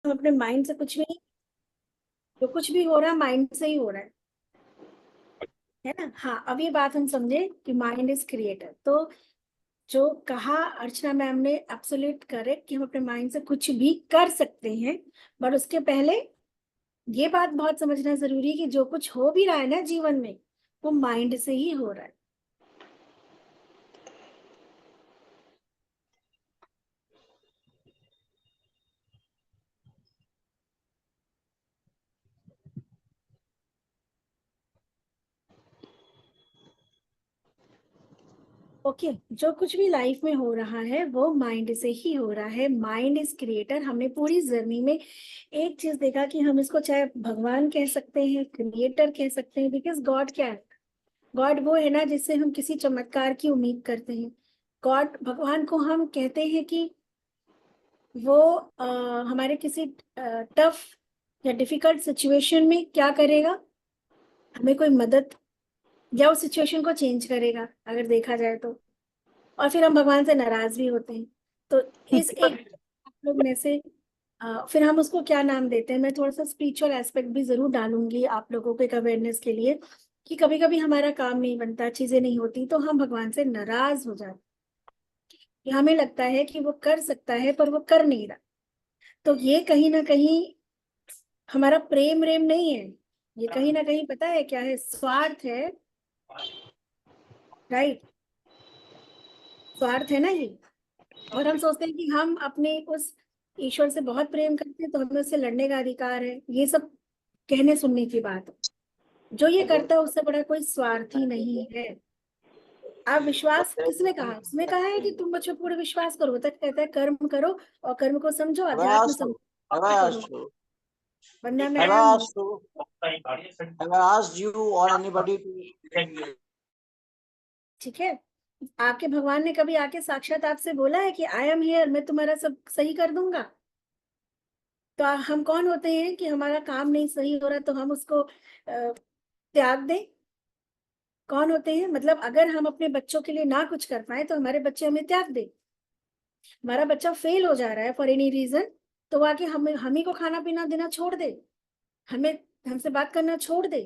हम अपने माइंड से कुछ भी, जो कुछ भी हो रहा है माइंड से ही हो रहा है ना। हाँ, अब ये बात हम समझे कि माइंड इज क्रिएटर। तो जो कहा अर्चना मैम ने एब्सोल्यूट करेक्ट कि हम अपने माइंड से कुछ भी कर सकते हैं। बट उसके पहले ये बात बहुत समझना जरूरी है कि जो कुछ हो भी रहा है ना जीवन में, वो माइंड से ही हो रहा है। ओके, जो कुछ भी लाइफ में हो रहा है वो माइंड से ही हो रहा है। Mind is creator. हमने पूरी जर्नी में एक चीज देखा कि हम इसको चाहे भगवान कह सकते हैं, क्रिएटर कह सकते हैं, बिकॉज गॉड क्या है? गॉड वो है ना जिससे हम किसी चमत्कार की उम्मीद करते हैं। गॉड, भगवान को हम कहते हैं कि वो हमारे किसी टफ या डिफिकल्ट सिचुएशन में क्या करेगा, हमें कोई मदद या उस सिचुएशन को चेंज करेगा अगर देखा जाए तो। और फिर हम भगवान से नाराज भी होते हैं। तो इस एक आप लोग में से फिर हम उसको क्या नाम देते हैं, मैं थोड़ा सा स्पिरिचुअल एस्पेक्ट भी जरूर डालूंगी आप लोगों के अवेयरनेस के लिए, कि कभी कभी हमारा काम नहीं बनता, चीजें नहीं होती, तो हम भगवान से नाराज हो जाते हैं कि हमें लगता है कि वो कर सकता है पर वो कर नहीं रहा। तो ये कहीं ना कहीं हमारा प्रेम रेम नहीं है, ये कहीं ना कहीं पता है क्या है, स्वार्थ है। राइट, स्वार्थ है ना ये। और हम सोचते हैं कि हम अपने उस ईश्वर से बहुत प्रेम करते हैं तो हमें उससे लड़ने का अधिकार है। ये सब कहने सुनने की बात है। जो ये करता है उससे बड़ा कोई स्वार्थी नहीं है। आप विश्वास किसने कहा? उसने कहा है कि तुम मुझ पर पूरे विश्वास करो, तक कहता है कर्म करो और कर्म को समझो, Have I अध्यात्म asked you? समझो, Have I करो। asked you? वरना Have I ma'am, asked you? Have I asked you or anybody to? ठीक है, आपके भगवान ने कभी आके साक्षात आपसे बोला है कि आई एम हियर, मैं तुम्हारा सब सही कर दूंगा? तो हम कौन होते हैं कि हमारा काम नहीं सही हो रहा तो हम उसको त्याग दें? कौन होते हैं? मतलब अगर हम अपने बच्चों के लिए ना कुछ कर पाए तो हमारे बच्चे हमें त्याग दे। हमारा बच्चा फेल हो जा रहा है फॉर एनी रीजन, तो वो आके हम ही को खाना पीना देना छोड़ दे, हमें हमसे बात करना छोड़ दे,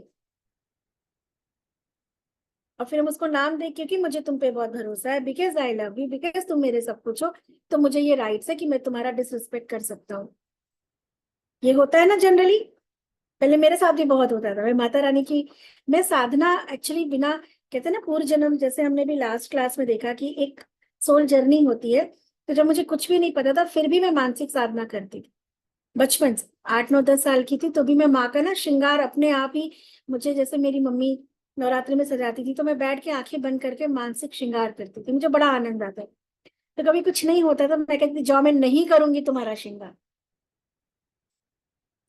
और फिर हम उसको नाम दे क्योंकि मुझे तुम पे बहुत भरोसा है, because I love you, because तुम मेरे सब कुछ हो, तो मुझे ये राइट्स है कि मैं तुम्हारा डिसरिस्पेक्ट कर सकता हूँ। ये होता है ना जनरली। पहले मेरे साथ भी बहुत होता था। मैं माता रानी की, मैं साधना एक्चुअली बिना, कहते हैं ना पूर्व जन्म, जैसे हमने भी लास्ट क्लास में देखा कि एक सोल जर्नी होती है। तो जब मुझे कुछ भी नहीं पता था फिर भी मैं मानसिक साधना करती थी। बचपन से 8 9 10 साल की थी तो भी मैं माँ का ना श्रृंगार अपने आप ही, मुझे जैसे मेरी मम्मी नवरात्रि में सजाती थी तो मैं बैठ के आंखें बंद करके मानसिक श्रृंगार करती थी, मुझे बड़ा आनंद आता है। तो कभी कुछ नहीं होता था मैं कहती थी, जाओ मैं नहीं करूंगी तुम्हारा श्रृंगार।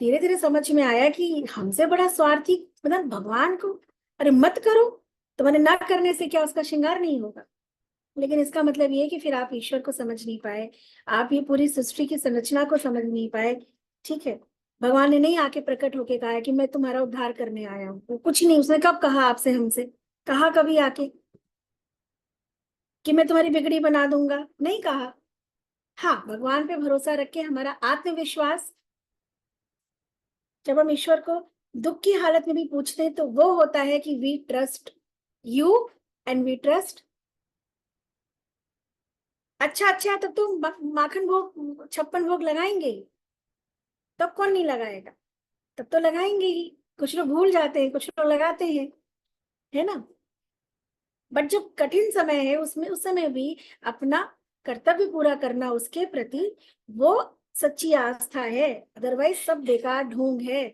धीरे धीरे समझ में आया कि हमसे बड़ा स्वार्थी मतलब भगवान को, अरे मत करो, तुम्हारे ना करने से क्या उसका श्रृंगार नहीं होगा? लेकिन इसका मतलब ये है कि फिर आप ईश्वर को समझ नहीं पाए, आप ये पूरी सृष्टि की संरचना को समझ नहीं पाए। ठीक है, भगवान ने नहीं आके प्रकट होके कहा है कि मैं तुम्हारा उद्धार करने आया हूँ, वो कुछ नहीं, उसने कब कहा आपसे, हमसे कहा कभी आके कि मैं तुम्हारी बिगड़ी बना दूंगा? नहीं कहा। हाँ, भगवान पे भरोसा रख के हमारा आत्मविश्वास, जब हम ईश्वर को दुख की हालत में भी पूछते हैं तो वो होता है कि we trust you and we trust. अच्छा अच्छा, तब तो माखन भोग 56 भोग लगाएंगे ही। तब कौन नहीं लगाएगा? तब तो लगाएंगे ही। कुछ लोग भूल जाते हैं, कुछ लोग लगाते हैं, है ना। बट जब कठिन समय है उसमें, उस समय भी अपना कर्तव्य पूरा करना उसके प्रति, वो सच्ची आस्था है। अदरवाइज सब बेकार ढोंग है।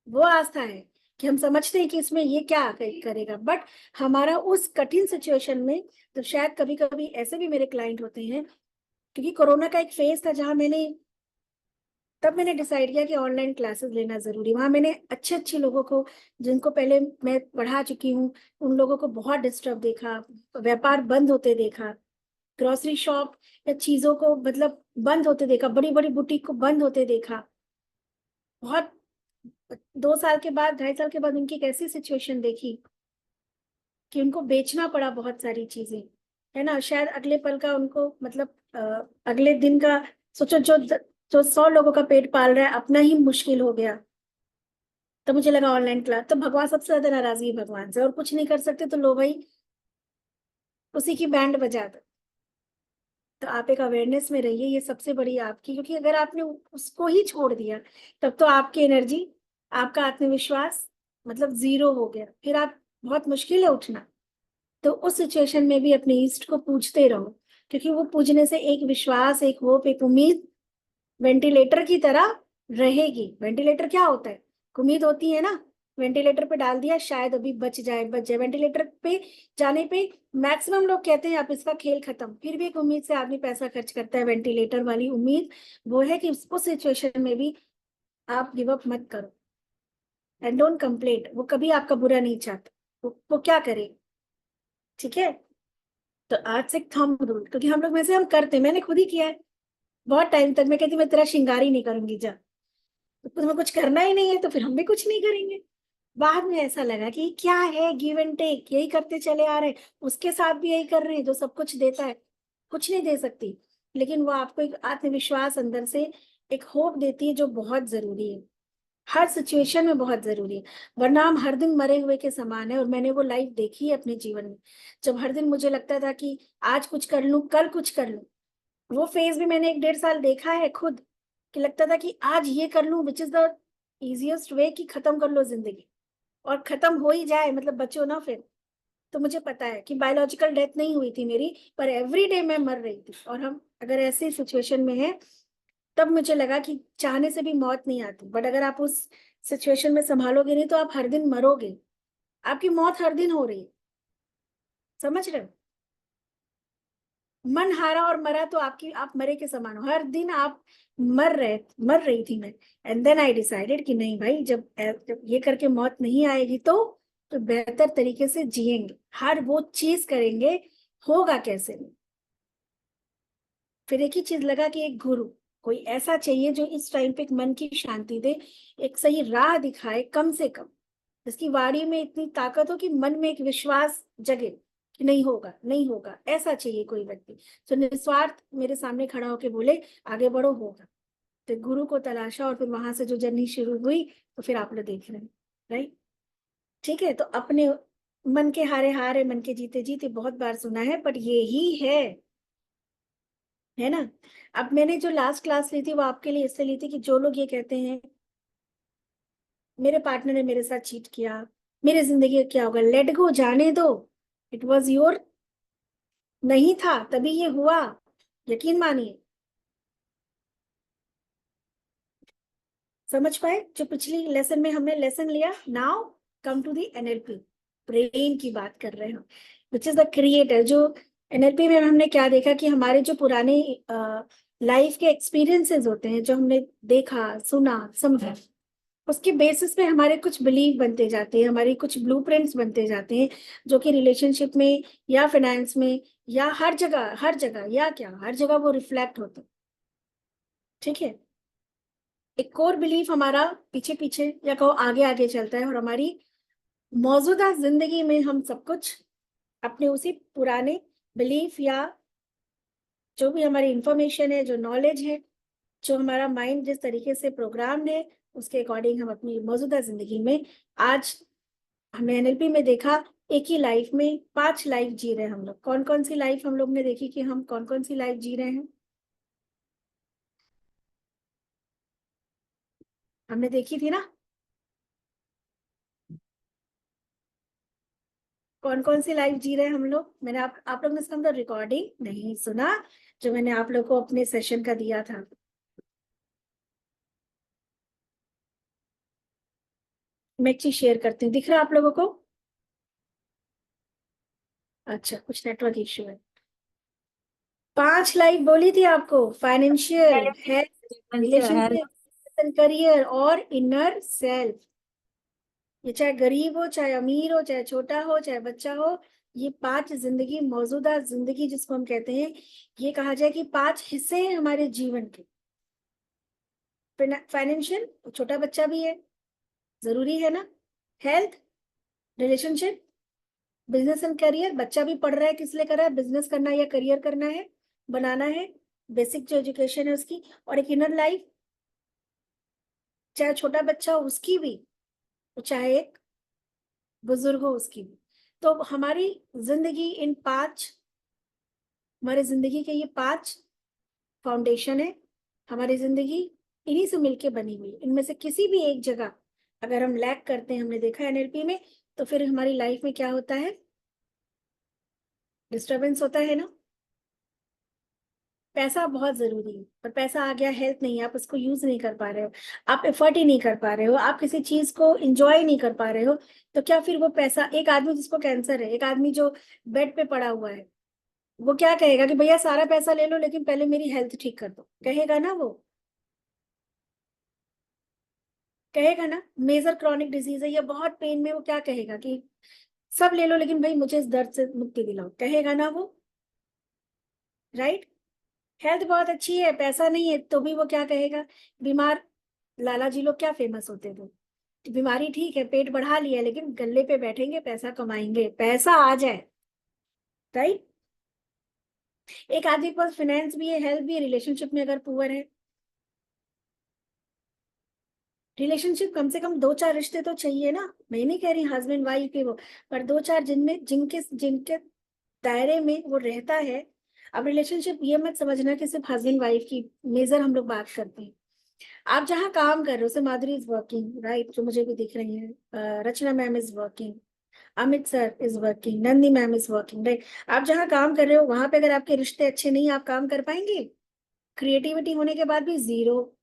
वो आस्था है कि हम समझते हैं कि इसमें ये क्या करेगा, बट हमारा उस कठिन सिचुएशन में, तो शायद कभी कभी ऐसे भी मेरे क्लाइंट होते हैं, क्योंकि कोरोना का एक फेज था जहां मैंने, तब मैंने डिसाइड किया कि ऑनलाइन क्लासेस लेना जरूरी। वहां मैंने अच्छे अच्छे लोगों को, जिनको पहले मैं पढ़ा चुकी हूँ, उन लोगों को बहुत डिस्टर्ब देखा, व्यापार बंद होते देखा, ग्रोसरी शॉप या चीजों को मतलब बंद होते देखा, बड़ी बड़ी बुटीक को बंद होते देखा। बहुत 2 साल के बाद, 2.5 साल के बाद उनकी कैसी सिचुएशन देखी कि उनको बेचना पड़ा बहुत सारी चीजें, है ना। शायद अगले पल का उनको मतलब अगले दिन का सोचो, जो तो 100 लोगों का पेट पाल रहा है, अपना ही मुश्किल हो गया। तो मुझे लगा ऑनलाइन क्लास, तो भगवान सबसे ज्यादा नाराजगी है भगवान से, और कुछ नहीं कर सकते तो लो भाई उसी की बैंड बजा दो। तो आप एक अवेयरनेस में रहिए, ये सबसे बड़ी आपकी, क्योंकि अगर आपने उसको ही छोड़ दिया तब तो आपकी एनर्जी, आपका आत्मविश्वास मतलब जीरो हो गया, फिर आप बहुत मुश्किल है उठना। तो उस सिचुएशन में भी अपने ईस्ट को पूजते रहो, क्योंकि वो पूजने से एक विश्वास, एक होप, एक उम्मीद वेंटिलेटर की तरह रहेगी। वेंटिलेटर क्या होता है? उम्मीद होती है ना, वेंटिलेटर पे डाल दिया शायद अभी बच जाए बच जाए, वेंटिलेटर पे जाने पे मैक्सिमम लोग कहते हैं आप इसका खेल खत्म, फिर भी एक उम्मीद से आदमी पैसा खर्च करता है। वेंटिलेटर वाली उम्मीद वो है कि उस सिचुएशन में भी आप गिव अप मत करो, एंड डोंट कंप्लेंट। वो कभी आपका बुरा नहीं चाहता, वो क्या करे, ठीक है? तो आज से थंब रूल, क्योंकि हम लोग में से हम करते, मैंने खुद ही किया है बहुत टाइम तक। मैं कहती मैं तेरा श्रृंगार ही नहीं करूंगी, जा, तो तुम्हें कुछ करना ही नहीं है तो फिर हम भी कुछ नहीं करेंगे। बाद में ऐसा लगा कि क्या है, गिव एंड टेक, यही करते चले आ रहे हैं, उसके साथ भी यही कर रहे हैं, जो सब कुछ देता है कुछ नहीं दे सकती, लेकिन वो आपको एक आत्मविश्वास अंदर से, एक होप देती है, जो बहुत जरूरी है, हर सिचुएशन में बहुत जरूरी है। वरना हम हर दिन मरे हुए के समान है, और मैंने वो लाइफ देखी है अपने जीवन में, जब हर दिन मुझे लगता था कि आज कुछ कर लूं, कल कुछ कर लूं। वो फेज भी मैंने 1-1.5 साल देखा है खुद, कि लगता था कि आज ये कर लूं, विच इज द इजिएस्ट वे कि खत्म कर लो जिंदगी, और खत्म हो ही जाए, मतलब बचो ना फिर। तो मुझे पता है कि बायोलॉजिकल डेथ नहीं हुई थी मेरी, पर एवरी डे मैं मर रही थी। और हम अगर ऐसी सिचुएशन में है, तब मुझे लगा कि चाहने से भी मौत नहीं आती, बट अगर आप उस सिचुएशन में संभालोगे नहीं तो आप हर दिन मरोगे, आपकी मौत हर दिन हो रही है, समझ रहे हो? मन हारा और मरा तो आपकी, आप मरे के समान हो, हर दिन आप मर रही थी मैं। एंड देन आई डिसाइडेड कि नहीं भाई, जब ये करके मौत नहीं आएगी तो बेहतर तरीके से जिएंगे, हर वो चीज करेंगे, होगा कैसे नहीं। फिर एक ही चीज लगा कि एक गुरु कोई ऐसा चाहिए जो इस टाइम पे एक मन की शांति दे, एक सही राह दिखाए कम से कम, जिसकी वाणी में इतनी ताकत हो कि मन में एक विश्वास जगे कि नहीं होगा नहीं होगा, ऐसा चाहिए कोई व्यक्ति जो निस्वार्थ मेरे सामने खड़ा होके बोले आगे बढ़ो, होगा। तो गुरु को तलाशा, और फिर वहां से जो जर्नी शुरू हुई, तो फिर आप लोग देख रहे हैं, राइट? ठीक है, तो अपने मन के हारे हारे मन के जीते जीते बहुत बार सुना है, बट ये ही है ना? अब मैंने जो लास्ट क्लास ली थी वो आपके लिए इससे ली थी कि जो लोग ये कहते हैं मेरे पार्टनर ने मेरे साथ चीट किया, मेरे जिंदगी का क्या होगा, लेट गो, जाने दो, इट वॉज योर, नहीं था तभी ये हुआ, यकीन मानिए। समझ पाए जो पिछली लेसन में हमने लेसन लिया? Now come to the NLP, brain की बात कर रहे हैं, विच इज द क्रिएटर। जो एनएलपी में हमने क्या देखा कि हमारे जो पुराने लाइफ के एक्सपीरियंसेस होते हैं, जो हमने देखा सुना समझा, उसके बेसिस पे हमारे कुछ बिलीव बनते जाते हैं, हमारी कुछ ब्लूप्रिंट्स बनते जाते हैं, जो कि रिलेशनशिप में या फाइनेंस में या हर जगह या क्या हर जगह वो रिफ्लेक्ट होते हैं, ठीक है? एक कोर बिलीफ हमारा पीछे पीछे या कहो आगे आगे चलता है, और हमारी मौजूदा जिंदगी में हम सब कुछ अपने उसी पुराने बिलीफ या जो भी हमारी इंफॉर्मेशन है, जो नॉलेज है, जो हमारा माइंड जिस तरीके से प्रोग्राम्ड है, उसके अकॉर्डिंग हम अपनी मौजूदा जिंदगी में, आज हमने एनएलपी में देखा, एक ही लाइफ में 5 लाइफ जी रहे हैं हम लोग। कौन कौन सी लाइफ हम लोग ने देखी कि हम कौन कौन सी लाइफ जी रहे हैं? हमने देखी थी ना, कौन कौन सी लाइफ जी रहे हैं हम लोग। मैंने आप लोग ने इसका मतलब रिकॉर्डिंग नहीं सुना, जो मैंने आप लोग को अपने सेशन का दिया था। मैं एक चीज शेयर करती हूँ, दिख रहा है आप लोगों को? अच्छा, कुछ नेटवर्क इश्यू है। 5 लाइफ बोली थी आपको, फाइनेंशियल, हेल्थ, रिलेशनशिप, करियर और इनर सेल्फ। ये चाहे गरीब हो, चाहे अमीर हो, चाहे छोटा हो, चाहे बच्चा हो, ये 5 जिंदगी, मौजूदा जिंदगी जिसको हम कहते हैं, ये कहा जाए कि 5 हिस्से हैं हमारे जीवन के। फाइनेंशियल, छोटा बच्चा भी है, जरूरी है ना। Health, relationship, business and career, बच्चा भी पढ़ रहा है, किस लिए कर रहा है, बिजनेस करना है या करियर करना है, बनाना है। बेसिक जो एजुकेशन है उसकी, और एक इनर लाइफ, चाहे छोटा बच्चा हो उसकी भी, चाहे एक बुजुर्ग हो उसकी भी। तो हमारी जिंदगी इन पांच, हमारी जिंदगी के ये पांच फाउंडेशन है। हमारी जिंदगी इन्हीं से मिलके बनी हुई है। इनमें से किसी भी एक जगह अगर हम लैग करते हैं, हमने देखा एनएलपी में, तो फिर हमारी लाइफ में क्या होता है, डिस्टरबेंस होता है ना। पैसा बहुत जरूरी है, पर पैसा आ गया, हेल्थ नहीं है, आप उसको यूज नहीं कर पा रहे हो, आप एफर्ट ही नहीं कर पा रहे हो, आप किसी चीज को इंजॉय नहीं कर पा रहे हो, तो क्या फिर वो पैसा, एक आदमी जिसको कैंसर है, एक आदमी जो बेड पे पड़ा हुआ है, वो क्या कहेगा कि भैया सारा पैसा ले लो लेकिन पहले मेरी हेल्थ ठीक कर दो, कहेगा ना वो, कहेगा ना। मेजर क्रॉनिक डिजीज है या बहुत पेन में, वो क्या कहेगा कि सब ले लो लेकिन भाई मुझे इस दर्द से मुक्ति दिलाओ, कहेगा ना वो, राइट। हेल्थ बहुत अच्छी है, पैसा नहीं है, तो भी वो क्या कहेगा, बीमार। लाला जी लोग क्या फेमस होते थे, कि बीमारी ठीक है, पेट बढ़ा लिया, लेकिन गल्ले पे बैठेंगे, पैसा कमाएंगे, पैसा आ जाए, राइट। एक आदमी के पास फाइनेंस भी है, हेल्थ भी है, रिलेशनशिप में अगर पुअर है, रिलेशनशिप कम से कम दो चार रिश्ते तो चाहिए ना। मैं नहीं कह रही हस्बैंड वाइफ के वो, पर दो चार जिनमें जिनके जिनके दायरे में वो रहता है। अब रिलेशनशिप ये मत समझना कि सिर्फ हस्बैंड वाइफ की मेजर हम लोग बात करते हैं। आप जहाँ काम कर रहे हो, से माधुरी इज वर्किंग, राइट, जो मुझे भी दिख रही है, Rachna ma'am is working, Amit sir is working, Nandi ma'am is working, right. आप जहाँ काम कर रहे हो वहां पे अगर आपके रिश्ते अच्छे नहीं, आप काम कर पाएंगे? क्रिएटिविटी होने के बाद भी जीरो,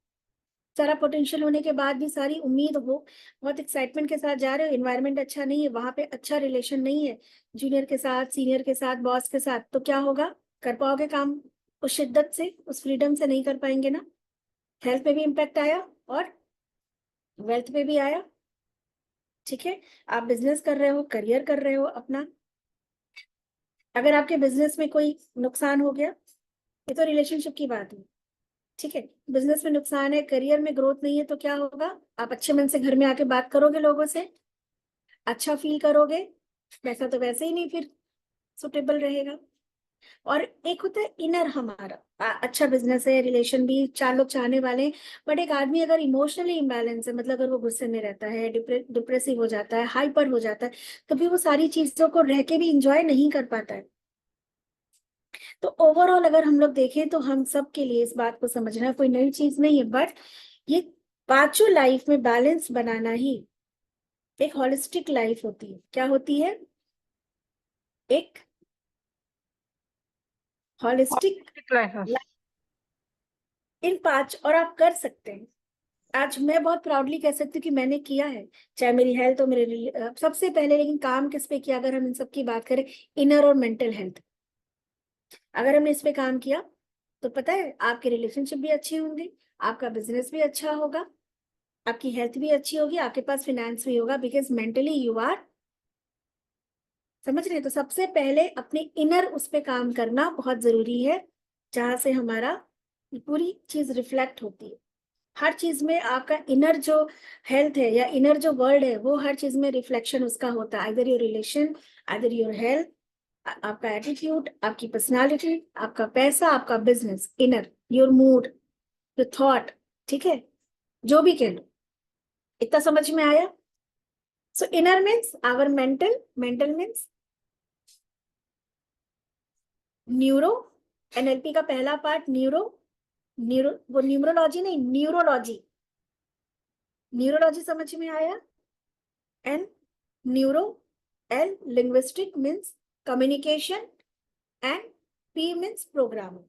सारा पोटेंशियल होने के बाद भी, सारी उम्मीद हो, बहुत एक्साइटमेंट के साथ जा रहे हो, एनवायरनमेंट अच्छा नहीं है, वहां पे अच्छा रिलेशन नहीं है जूनियर के साथ, सीनियर के साथ, बॉस के साथ, तो क्या होगा, कर पाओगे काम उस शिद्दत से, उस फ्रीडम से? नहीं कर पाएंगे ना। हेल्थ पे भी इम्पैक्ट आया और वेल्थ पे भी आया, ठीक है। आप बिजनेस कर रहे हो, करियर कर रहे हो अपना, अगर आपके बिजनेस में कोई नुकसान हो गया, ये तो रिलेशनशिप की बात है, ठीक है। बिजनेस में नुकसान है, करियर में ग्रोथ नहीं है, तो क्या होगा, आप अच्छे मन से घर में आके बात करोगे लोगों से, अच्छा फील करोगे, वैसा तो वैसे ही नहीं फिर सुटेबल रहेगा। और एक होता है इनर हमारा, अच्छा बिजनेस है, रिलेशन भी चार लोग चाहने वाले हैं, बट एक आदमी अगर इमोशनली इम्बैलेंस है, मतलब अगर वो गुस्से में रहता है, डिप्रेसिव हो जाता है, हाइपर हो जाता है, तो फिर वो सारी चीजों को रह के भी इंजॉय नहीं कर पाता है। तो ओवरऑल अगर हम लोग देखें तो हम सब के लिए इस बात को समझना कोई नई चीज नहीं है, बट ये पांचों लाइफ में बैलेंस बनाना ही एक हॉलिस्टिक लाइफ होती है। क्या होती है? एक हॉलिस्टिक लाइफ है। लाइफ, इन पांच, और आप कर सकते हैं। आज मैं बहुत प्राउडली कह सकती हूँ कि मैंने किया है, चाहे मेरी हेल्थ हो, सबसे पहले, लेकिन काम किस पे किया अगर हम इन सब की बात करें, इनर और मेंटल हेल्थ, अगर हमने इस पे काम किया तो पता है आपके रिलेशनशिप भी अच्छे होंगे, आपका बिजनेस भी अच्छा होगा, आपकी हेल्थ भी अच्छी होगी, आपके पास फाइनेंस भी होगा, बिकॉज मेंटली यू आर, समझ रहे हैं। तो सबसे पहले अपने इनर उस पे काम करना बहुत जरूरी है, जहां से हमारा पूरी चीज रिफ्लेक्ट होती है। हर चीज में आपका इनर जो हेल्थ है या इनर जो वर्ल्ड है, वो हर चीज में रिफ्लेक्शन उसका होता है, either your relation, either your health, आपका एटीट्यूड, आपकी पर्सनालिटी, आपका पैसा, आपका business, inner, your mood, your thought, ठीक है, जो भी कह लो। इतना समझ में आया? So inner means our mental, mental means neuro, NLP का पहला पार्ट न्यूरो, न्यूरो वो न्यूमरोलॉजी नहीं, न्यूरोलॉजी, न्यूरोलॉजी समझ में आया? N neuro, L linguistic means communication, and P means programming,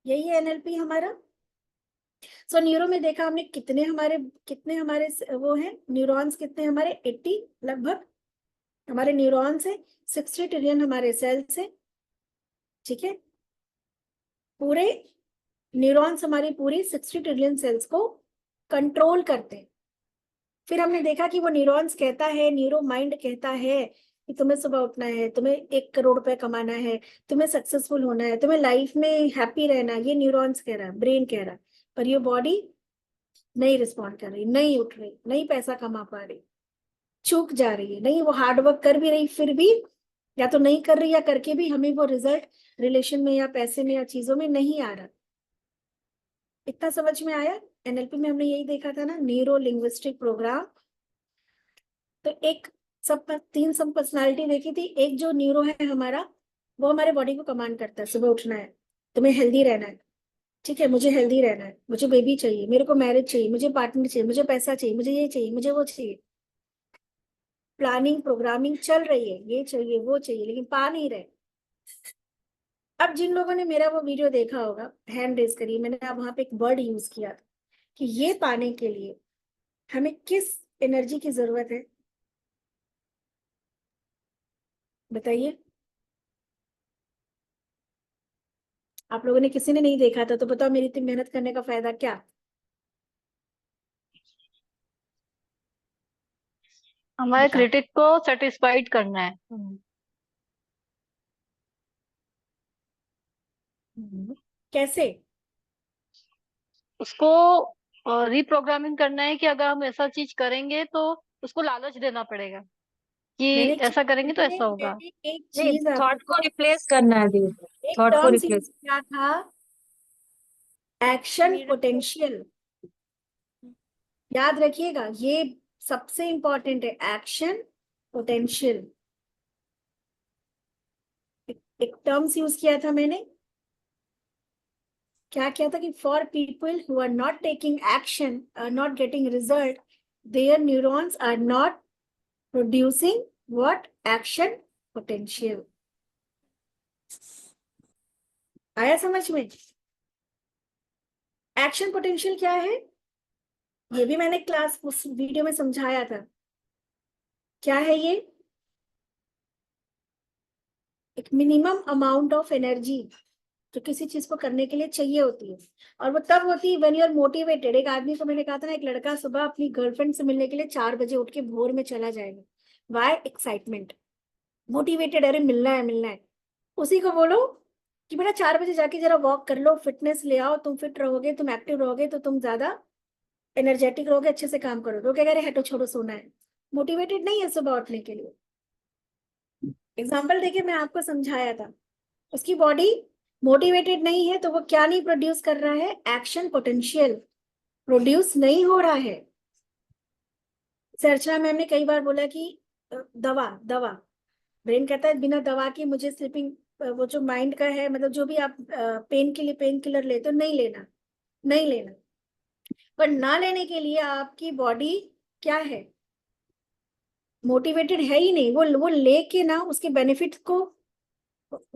यही है एनएलपी हमारा। सो न्यूरो में देखा हमने कितने हमारे वो हैं न्यूरॉन्स, कितने हमारे 80 लगभग हमारे न्यूरॉन्स है, 60 ट्रिलियन हमारे सेल्स है, ठीक है। पूरे न्यूरॉन्स हमारी पूरी 60 ट्रिलियन सेल्स को कंट्रोल करते हैं। फिर हमने देखा कि वो न्यूरॉन्स कहता है, न्यूरो माइंड कहता है कि तुम्हें सुबह उठना है, तुम्हें 1 करोड़ रुपए कमाना है, तुम्हें सक्सेसफुल होना है, तुम्हें लाइफ में हैप्पी रहना है, ये न्यूरॉन्स कह रहा है, ब्रेन कह रहा है। पर ये बॉडी नहीं रिस्पॉन्ड कर रही, नहीं उठ रही, नहीं पैसा कमा पा रही, चूक जा रही है, नहीं वो हार्डवर्क कर भी रही फिर भी, या तो नहीं कर रही, या करके भी हमें वो रिजल्ट रिलेशन में या पैसे में या चीजों में नहीं आ रहा। इतना समझ में आया? एनएलपी में हमने यही देखा था ना, न्यूरो लिंग्विस्टिक प्रोग्राम। तो एक सब तीन सब पर्सनालिटी देखी थी। एक जो न्यूरो है हमारा, वो हमारे बॉडी को कमांड करता है, सुबह उठना है, तुम्हें हेल्दी रहना है, ठीक है, मुझे हेल्दी रहना है, मुझे बेबी चाहिए, मेरे को मैरिज चाहिए, मुझे पार्टनर चाहिए, मुझे पैसा चाहिए, मुझे ये चाहिए, मुझे वो चाहिए। प्लानिंग प्रोग्रामिंग चल रही है, ये चाहिए वो चाहिए, लेकिन पा नहीं रहे। अब जिन लोगों ने मेरा वो वीडियो देखा होगा, हैंड रेज करिए, मैंने अब वहां पे एक वर्ड यूज किया था कि ये पाने के लिए हमें किस एनर्जी की जरूरत है, बताइए। आप लोगों ने किसी ने नहीं देखा था तो बताओ, मेरी इतनी मेहनत करने का फायदा क्या? हमारे बताओ। क्रिटिक को सेटिस्फाइड करना है। कैसे? उसको रिप्रोग्रामिंग करना है कि अगर हम ऐसा चीज करेंगे तो उसको लालच देना पड़ेगा कि मैंने ऐसा करेंगे तो ऐसा होगा। मैंने एक नहीं, चीज थॉट को आपको, रिप्लेस करना है दी। एक थॉट को टर्म्स यूज रिप्लेस। किया था, एक्शन पोटेंशियल। याद रखिएगा, ये सबसे इंपॉर्टेंट है, एक्शन पोटेंशियल। एक टर्म्स यूज किया था मैंने, क्या किया था कि for people who are not taking action, are not getting result, their neurons are not producing what, action potential. आया समझ में? एक्शन पोटेंशियल क्या है, ये भी मैंने क्लास उस वीडियो में समझाया था। क्या है ये? एक मिनिमम अमाउंट ऑफ एनर्जी जो किसी चीज को करने के लिए चाहिए होती है, और वो तब होती है व्हेन यू आर मोटिवेटेड। एक आदमी को मैंने कहा था ना, एक लड़का सुबह अपनी गर्लफ्रेंड से मिलने के लिए 4 बजे उठ के भोर में चला जाएगा। वाई? एक्साइटमेंट, मोटिवेटेड, अरे मिलना है मिलना है। उसी को बोलो कि बेटा 4 बजे जाके जरा वॉक कर लो, फिटनेस ले आओ, तुम फिट रहोगे, तुम एक्टिव रहोगे तो तुम ज्यादा एनर्जेटिक रहोगे, अच्छे से काम करोगे। वो क्या कह रहे, हटो छोड़ो सोना है, मोटिवेटेड नहीं है सुबह उठने के लिए। एग्जाम्पल देके मैं आपको समझाया था, उसकी बॉडी मोटिवेटेड नहीं है तो वो क्या नहीं प्रोड्यूस कर रहा है, एक्शन पोटेंशियल प्रोड्यूस नहीं हो रहा है। अर्चना मैम ने कई बार बोला कि दवा दवा, ब्रेन कहता है बिना दवा की मुझे स्लीपिंग, वो जो माइंड का है, मतलब जो भी आप पेन के लिए पेन किलर लेते हो, नहीं लेना, नहीं लेना। पर ना लेने के लिए आपकी बॉडी क्या है, मोटिवेटेड है ही नहीं। वो लेके ना उसके बेनिफिट को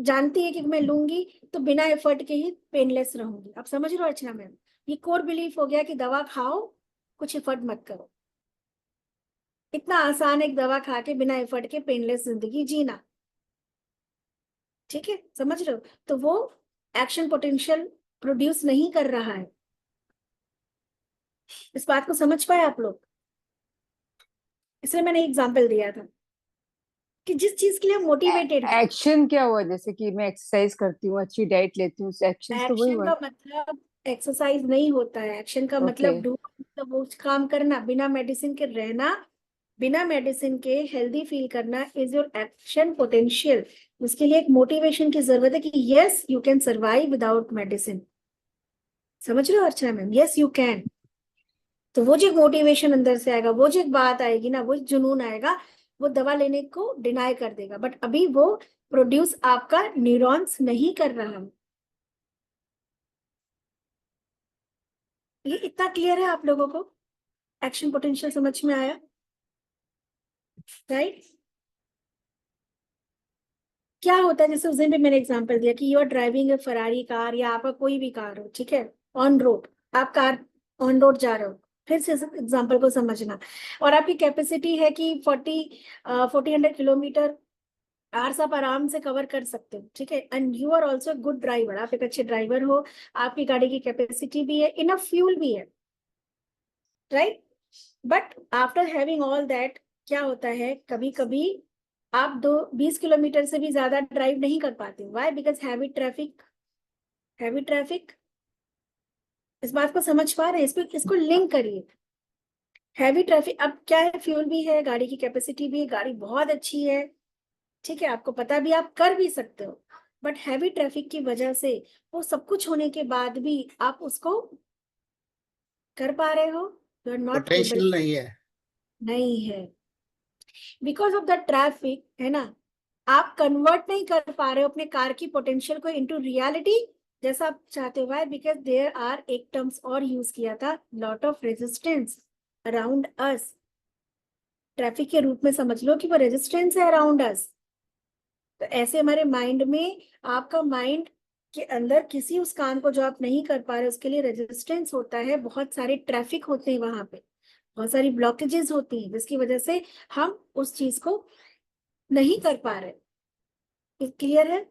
जानती है कि मैं लूंगी तो बिना एफर्ट के ही पेनलेस रहूंगी। आप समझ रहे हो अर्चना मैम? ये कोर बिलीफ हो गया कि दवा खाओ, कुछ एफर्ट मत करो। इतना आसान है एक दवा खा के बिना एफर्ट के पेनलेस जिंदगी जीना। ठीक है, समझ रहे हो? तो वो एक्शन पोटेंशियल प्रोड्यूस नहीं कर रहा है। इस बात को समझ पाए आप लोग? इसलिए मैंने एग्जाम्पल दिया था कि जिस चीज के लिए मोटिवेटेड है। एक्शन क्या हुआ? जैसे कि मैं एक्सरसाइज करती हूँ, अच्छी डाइट लेती हूँ, एक्शन तो वही एक्शन हुआ। का मतलब एक्सरसाइज नहीं होता है, एक्शन का ओके। मतलब डू, मतलब वो काम करना, बिना मेडिसिन के रहना, बिना मेडिसिन के हेल्दी फील करना इज योर एक्शन पोटेंशियल। उसके लिए एक मोटिवेशन की जरूरत है कि yes you can survive without medicine. समझ रहे हो अर्चना मैम? Yes you can. तो वो जो मोटिवेशन अंदर से आएगा, वो जो एक बात आएगी ना, वो जुनून आएगा, वो दवा लेने को डिनाई कर देगा। बट अभी वो प्रोड्यूस आपका न्यूरॉन्स नहीं कर रहा है। ये इतना क्लियर है आप लोगों को? एक्शन पोटेंशियल समझ में आया? राइट? क्या होता है, जैसे उस दिन भी मैंने एग्जांपल दिया कि you are driving a Ferrari car, या आपका कोई भी कार हो, ठीक है, ऑन रोड, आप कार ऑन रोड जा रहे हो, फिर से एग्जांपल को समझना, और आपकी कैपेसिटी है कि 40-100 किलोमीटर आवर्स आप आराम से कवर कर सकते हो, ठीक है, and you are also good driver, आप एक अच्छे ड्राइवर हो, आपकी गाड़ी की कैपेसिटी भी है, इनफ फ्यूल भी है, right? But after having all that, क्या होता है, कभी कभी आप 20 किलोमीटर से भी ज्यादा ड्राइव नहीं कर पाते। Why? Because heavy traffic, heavy traffic. इस बात को समझ पा रहे हैं? इसको लिंक करिए। हैवी ट्रैफिक, अब क्या है, फ्यूल भी है, गाड़ी की कैपेसिटी भी है, गाड़ी बहुत अच्छी है, ठीक है, आपको पता भी, आप कर भी सकते हो, बट हैवी ट्रैफिक की वजह से वो सब कुछ होने के बाद भी आप उसको कर पा रहे हो, you are not able, potential नहीं है। नहीं है, बिकॉज ऑफ द ट्रैफिक, है ना। आप कन्वर्ट नहीं कर पा रहे हो अपने कार की पोटेंशियल को इनटू रियलिटी जैसा आप चाहते हो। व्हाई? बिकॉज देयर आर, एक टर्म्स और यूज किया था, lot of resistance around us. Traffic के रूप में समझ लो कि वो रेजिस्टेंस है अराउंड अस। तो ऐसे हमारे माइंड में, आपका माइंड के अंदर किसी उस काम को जो आप नहीं कर पा रहे उसके लिए रेजिस्टेंस होता है, बहुत सारे ट्रैफिक होते हैं वहां पे, बहुत सारी ब्लॉकेजेस होती हैं, जिसकी वजह से हम उस चीज को नहीं कर पा रहे। क्लियर है?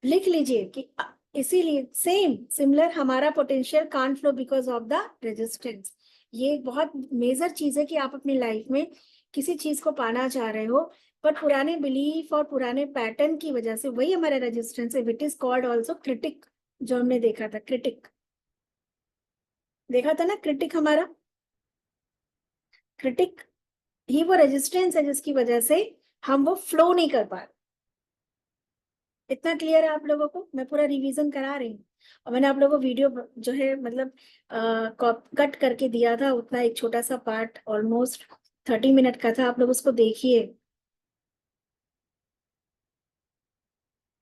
लिख लीजिए कि इसीलिए सेम सिमिलर हमारा potential can't flow because of the resistance. ये एक बहुत मेजर चीज है कि आप अपनी लाइफ में किसी चीज को पाना चाह रहे हो, पर पुराने बिलीफ और पुराने पैटर्न की वजह से, वही हमारा रेजिस्टेंस है। It is called also critic, जो हमने देखा था, क्रिटिक देखा था ना, क्रिटिक हमारा, क्रिटिक ही वो रेजिस्टेंस है जिसकी वजह से हम वो फ्लो नहीं कर पा रहे। इतना क्लियर है आप लोगों को? मैं पूरा रिवीजन करा रही हूँ, और मैंने आप लोगों को वीडियो जो है मतलब कट करके दिया था, उतना एक छोटा सा पार्ट, ऑलमोस्ट 30 मिनट का था, आप लोग उसको देखिए।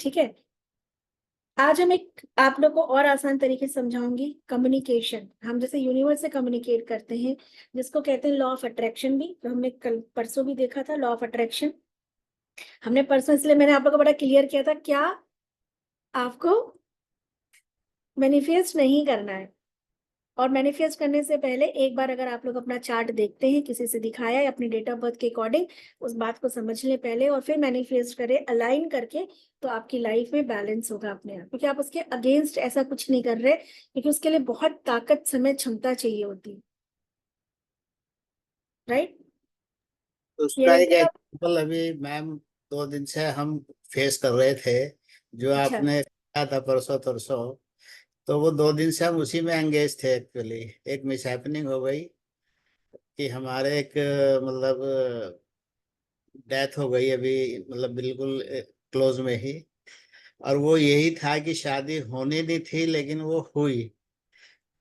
ठीक है, आज हम एक आप लोग को और आसान तरीके से समझाऊंगी। कम्युनिकेशन, हम जैसे यूनिवर्स से कम्युनिकेट करते हैं, जिसको कहते हैं लॉ ऑफ अट्रैक्शन भी, तो हमने कल परसों भी देखा था लॉ ऑफ अट्रैक्शन। हमने परसों, इसलिए मैंने आप लोग को बड़ा क्लियर किया था, क्या आपको मैनिफेस्ट नहीं करना है। और मैनिफेस्ट करने से पहले एक बार अगर आप लोग अपना चार्ट देखते हैं, किसी से दिखाया है, अपनी डेट ऑफ बर्थ के अकॉर्डिंग उस बात को समझ लें पहले, और फिर मैनिफेस्ट करें अलाइन करके, तो आपकी लाइफ में बैलेंस होगा अपने आप। क्योंकि आप उसके अगेंस्ट ऐसा कुछ नहीं कर रहे, क्योंकि उसके लिए बहुत ताकत, समय, क्षमता चाहिए होती है। राइट? तो ये उसका एक देखिएगा। एग्जाम्पल अभी मैम 2 दिन से हम फेस कर रहे थे, जो अच्छा, आपने कहा था परसों तरसों। तो वो 2 दिन से हम उसी में एंगेज थे एक्चुअली। एक मिस हैपनिंग हो गई कि हमारे एक मतलब डेथ हो गई अभी, मतलब बिल्कुल क्लोज में ही। और वो यही था कि शादी होनी नहीं थी, लेकिन वो हुई,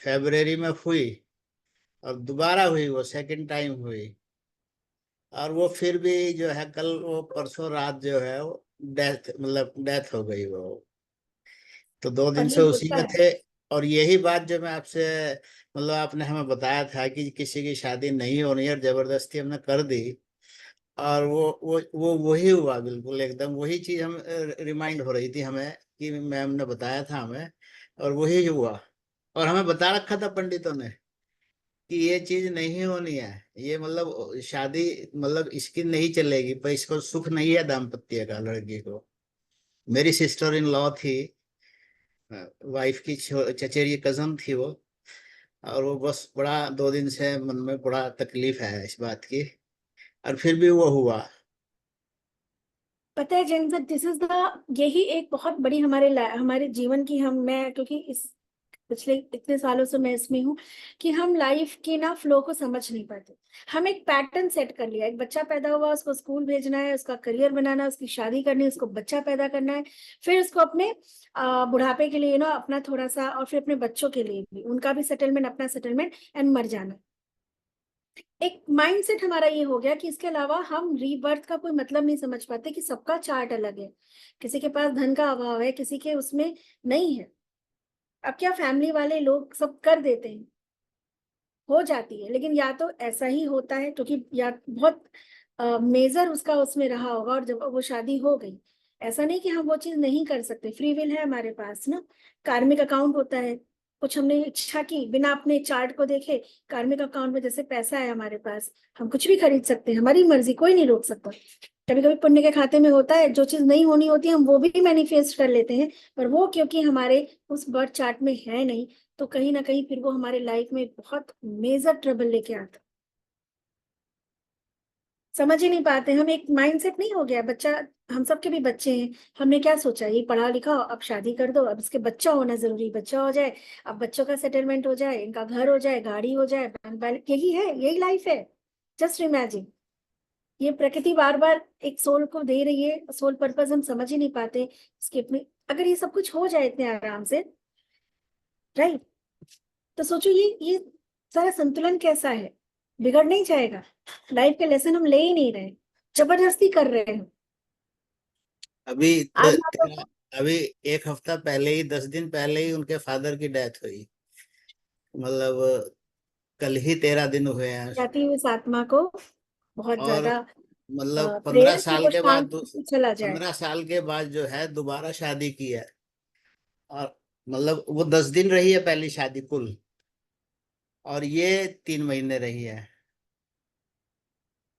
फेब्रुवरी में हुई, और दोबारा हुई, वो सेकंड टाइम हुई। और वो फिर भी जो है कल, वो परसों रात जो है वो डेथ, मतलब डेथ हो गई वो। तो 2 दिन और से ये उसी होता में है। थे। और यही बात जो मैं आपसे, मतलब आपने हमें बताया था कि किसी की शादी नहीं होनी है, और जबरदस्ती हमने कर दी। और वो वही हुआ, बिल्कुल एकदम वही चीज हम रिमाइंड हो रही थी हमें, कि मैम ने बताया था हमें, और वही हुआ। और हमें बता रखा था पंडितों ने कि ये चीज नहीं होनी है, ये मतलब शादी, मतलब इसकी नहीं चलेगी, पर इसको सुख नहीं है दाम्पत्य का, लड़की को। मेरी सिस्टर इन लॉ थी, वाइफ की चचेरी कजन थी वो। और वो बस बड़ा 2 दिन से मन में बड़ा तकलीफ है इस बात की, और फिर भी वो हुआ। पता है Jain sir, this is the, यही एक बहुत बड़ी हमारे जीवन की, हम, मैं क्योंकि इस पिछले इतने सालों से मैं इसमें हूँ, कि हम लाइफ के ना फ्लो को समझ नहीं पाते। हम एक पैटर्न सेट कर लिया, एक बच्चा पैदा हुआ, उसको स्कूल भेजना है, उसका करियर बनाना है, उसकी शादी करनी है, उसको बच्चा पैदा करना है, फिर उसको अपने बुढ़ापे के लिए अपना थोड़ा सा, और फिर अपने बच्चों के लिए भी उनका भी सेटलमेंट, अपना सेटलमेंट, एंड मर जाना। एक माइंडसेट हमारा ये हो गया कि इसके अलावा हम रीबर्थ का कोई मतलब नहीं समझ पाते, कि सबका चार्ट अलग है, किसी के पास धन का अभाव है, किसी के उसमें नहीं है। अब क्या, फैमिली वाले लोग सब कर देते हैं, हो जाती है, लेकिन या तो ऐसा ही होता है क्योंकि या बहुत मेजर उसका उसमें रहा होगा, और जब वो शादी हो गई, ऐसा नहीं कि हम वो चीज नहीं कर सकते, फ्री विल है हमारे पास ना। कार्मिक अकाउंट होता है, कुछ हमने इच्छा की बिना अपने चार्ट को देखे, कार्मिक अकाउंट में जैसे पैसा है हमारे पास, हम कुछ भी खरीद सकते हैं, हमारी मर्जी, कोई नहीं रोक सकता। कभी कभी पुण्य के खाते में होता है, जो चीज नहीं होनी होती हम वो भी मैनिफेस्ट कर लेते हैं, पर वो क्योंकि हमारे उस बर्थ चार्ट में है नहीं, तो कहीं ना कहीं फिर वो हमारे लाइफ में बहुत मेजर ट्रबल लेके आता। समझ ही नहीं पाते हम, एक माइंडसेट नहीं हो गया बच्चा, हम सबके भी बच्चे हैं, हमने क्या सोचा, ये पढ़ा लिखा, अब शादी कर दो, अब इसके बच्चा होना जरूरी, बच्चा हो जाए, अब बच्चों का सेटलमेंट हो जाए, इनका घर हो जाए, गाड़ी हो जाए, बैंक बैलेंस, यही है, यही लाइफ है। जस्ट इमेजिन, ये प्रकृति बार बार एक सोल को दे रही है, सोल पर्पस हम समझ ही नहीं पाते इसके अपने। अगर ये सब कुछ हो जाए इतने आराम से, राइट, तो सोचो ये सारा संतुलन कैसा है, बिगड़ नहीं जाएगा? लाइफ के लेसन हम ले ही नहीं रहे, जबरदस्ती कर रहे हैं। अभी आज मान लो तेरा अभी एक हफ्ता पहले ही, 10 दिन पहले ही उनके फादर की डेथ हुई। मतलब कल ही 13 दिन हुए हैं। जाती हुई इस आत्मा को बहुत और ज्यादा मतलब पंद्रह प्रेयर की साल वो के बाद शांति चला जाए। 15 साल के बाद जो है दोबारा शादी की है। और मतलब वो 10 दिन रही है पहली शादी कुल, और ये 3 महीने रही है।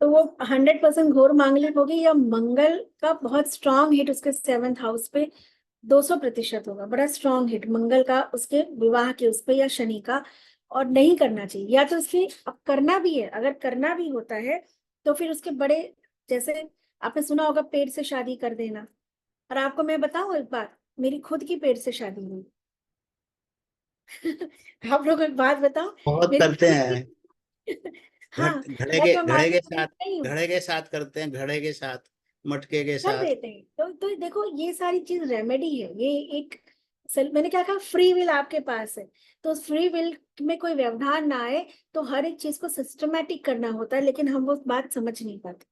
तो वो 100% घोर मांगलिक होगी, या मंगल का बहुत स्ट्रांग हिट उसके 7th हाउस पे 200% होगा, बड़ा स्ट्रांग हिट मंगल का उसके विवाह के उस पे, या शनि का। और नहीं करना चाहिए, या तो उसकी अब करना भी है, अगर करना भी होता है तो फिर उसके बड़े, जैसे आपने सुना होगा पेट से शादी कर देना। और आपको मैं बताऊं एक बात, मेरी खुद की पेट से शादी हुई। आप लोग एक बात बताओ, बहुत मेरी करते खुद हैं। की हाँ, घड़े हालांकि के मैं घड़े के मार्केट साथ, नहीं हूँ, घड़े के साथ करते हैं, घड़े के साथ, मटके के कर साथ। देते हैं। तो देखो ये सारी चीज रेमेडी है, ये एक मैंने क्या कहा, फ्री विल आपके पास है। तो उस फ्री विल में कोई व्यवधान ना आए, तो हर एक चीज को सिस्टमेटिक करना होता है, लेकिन हम वो बात समझ नहीं पाते।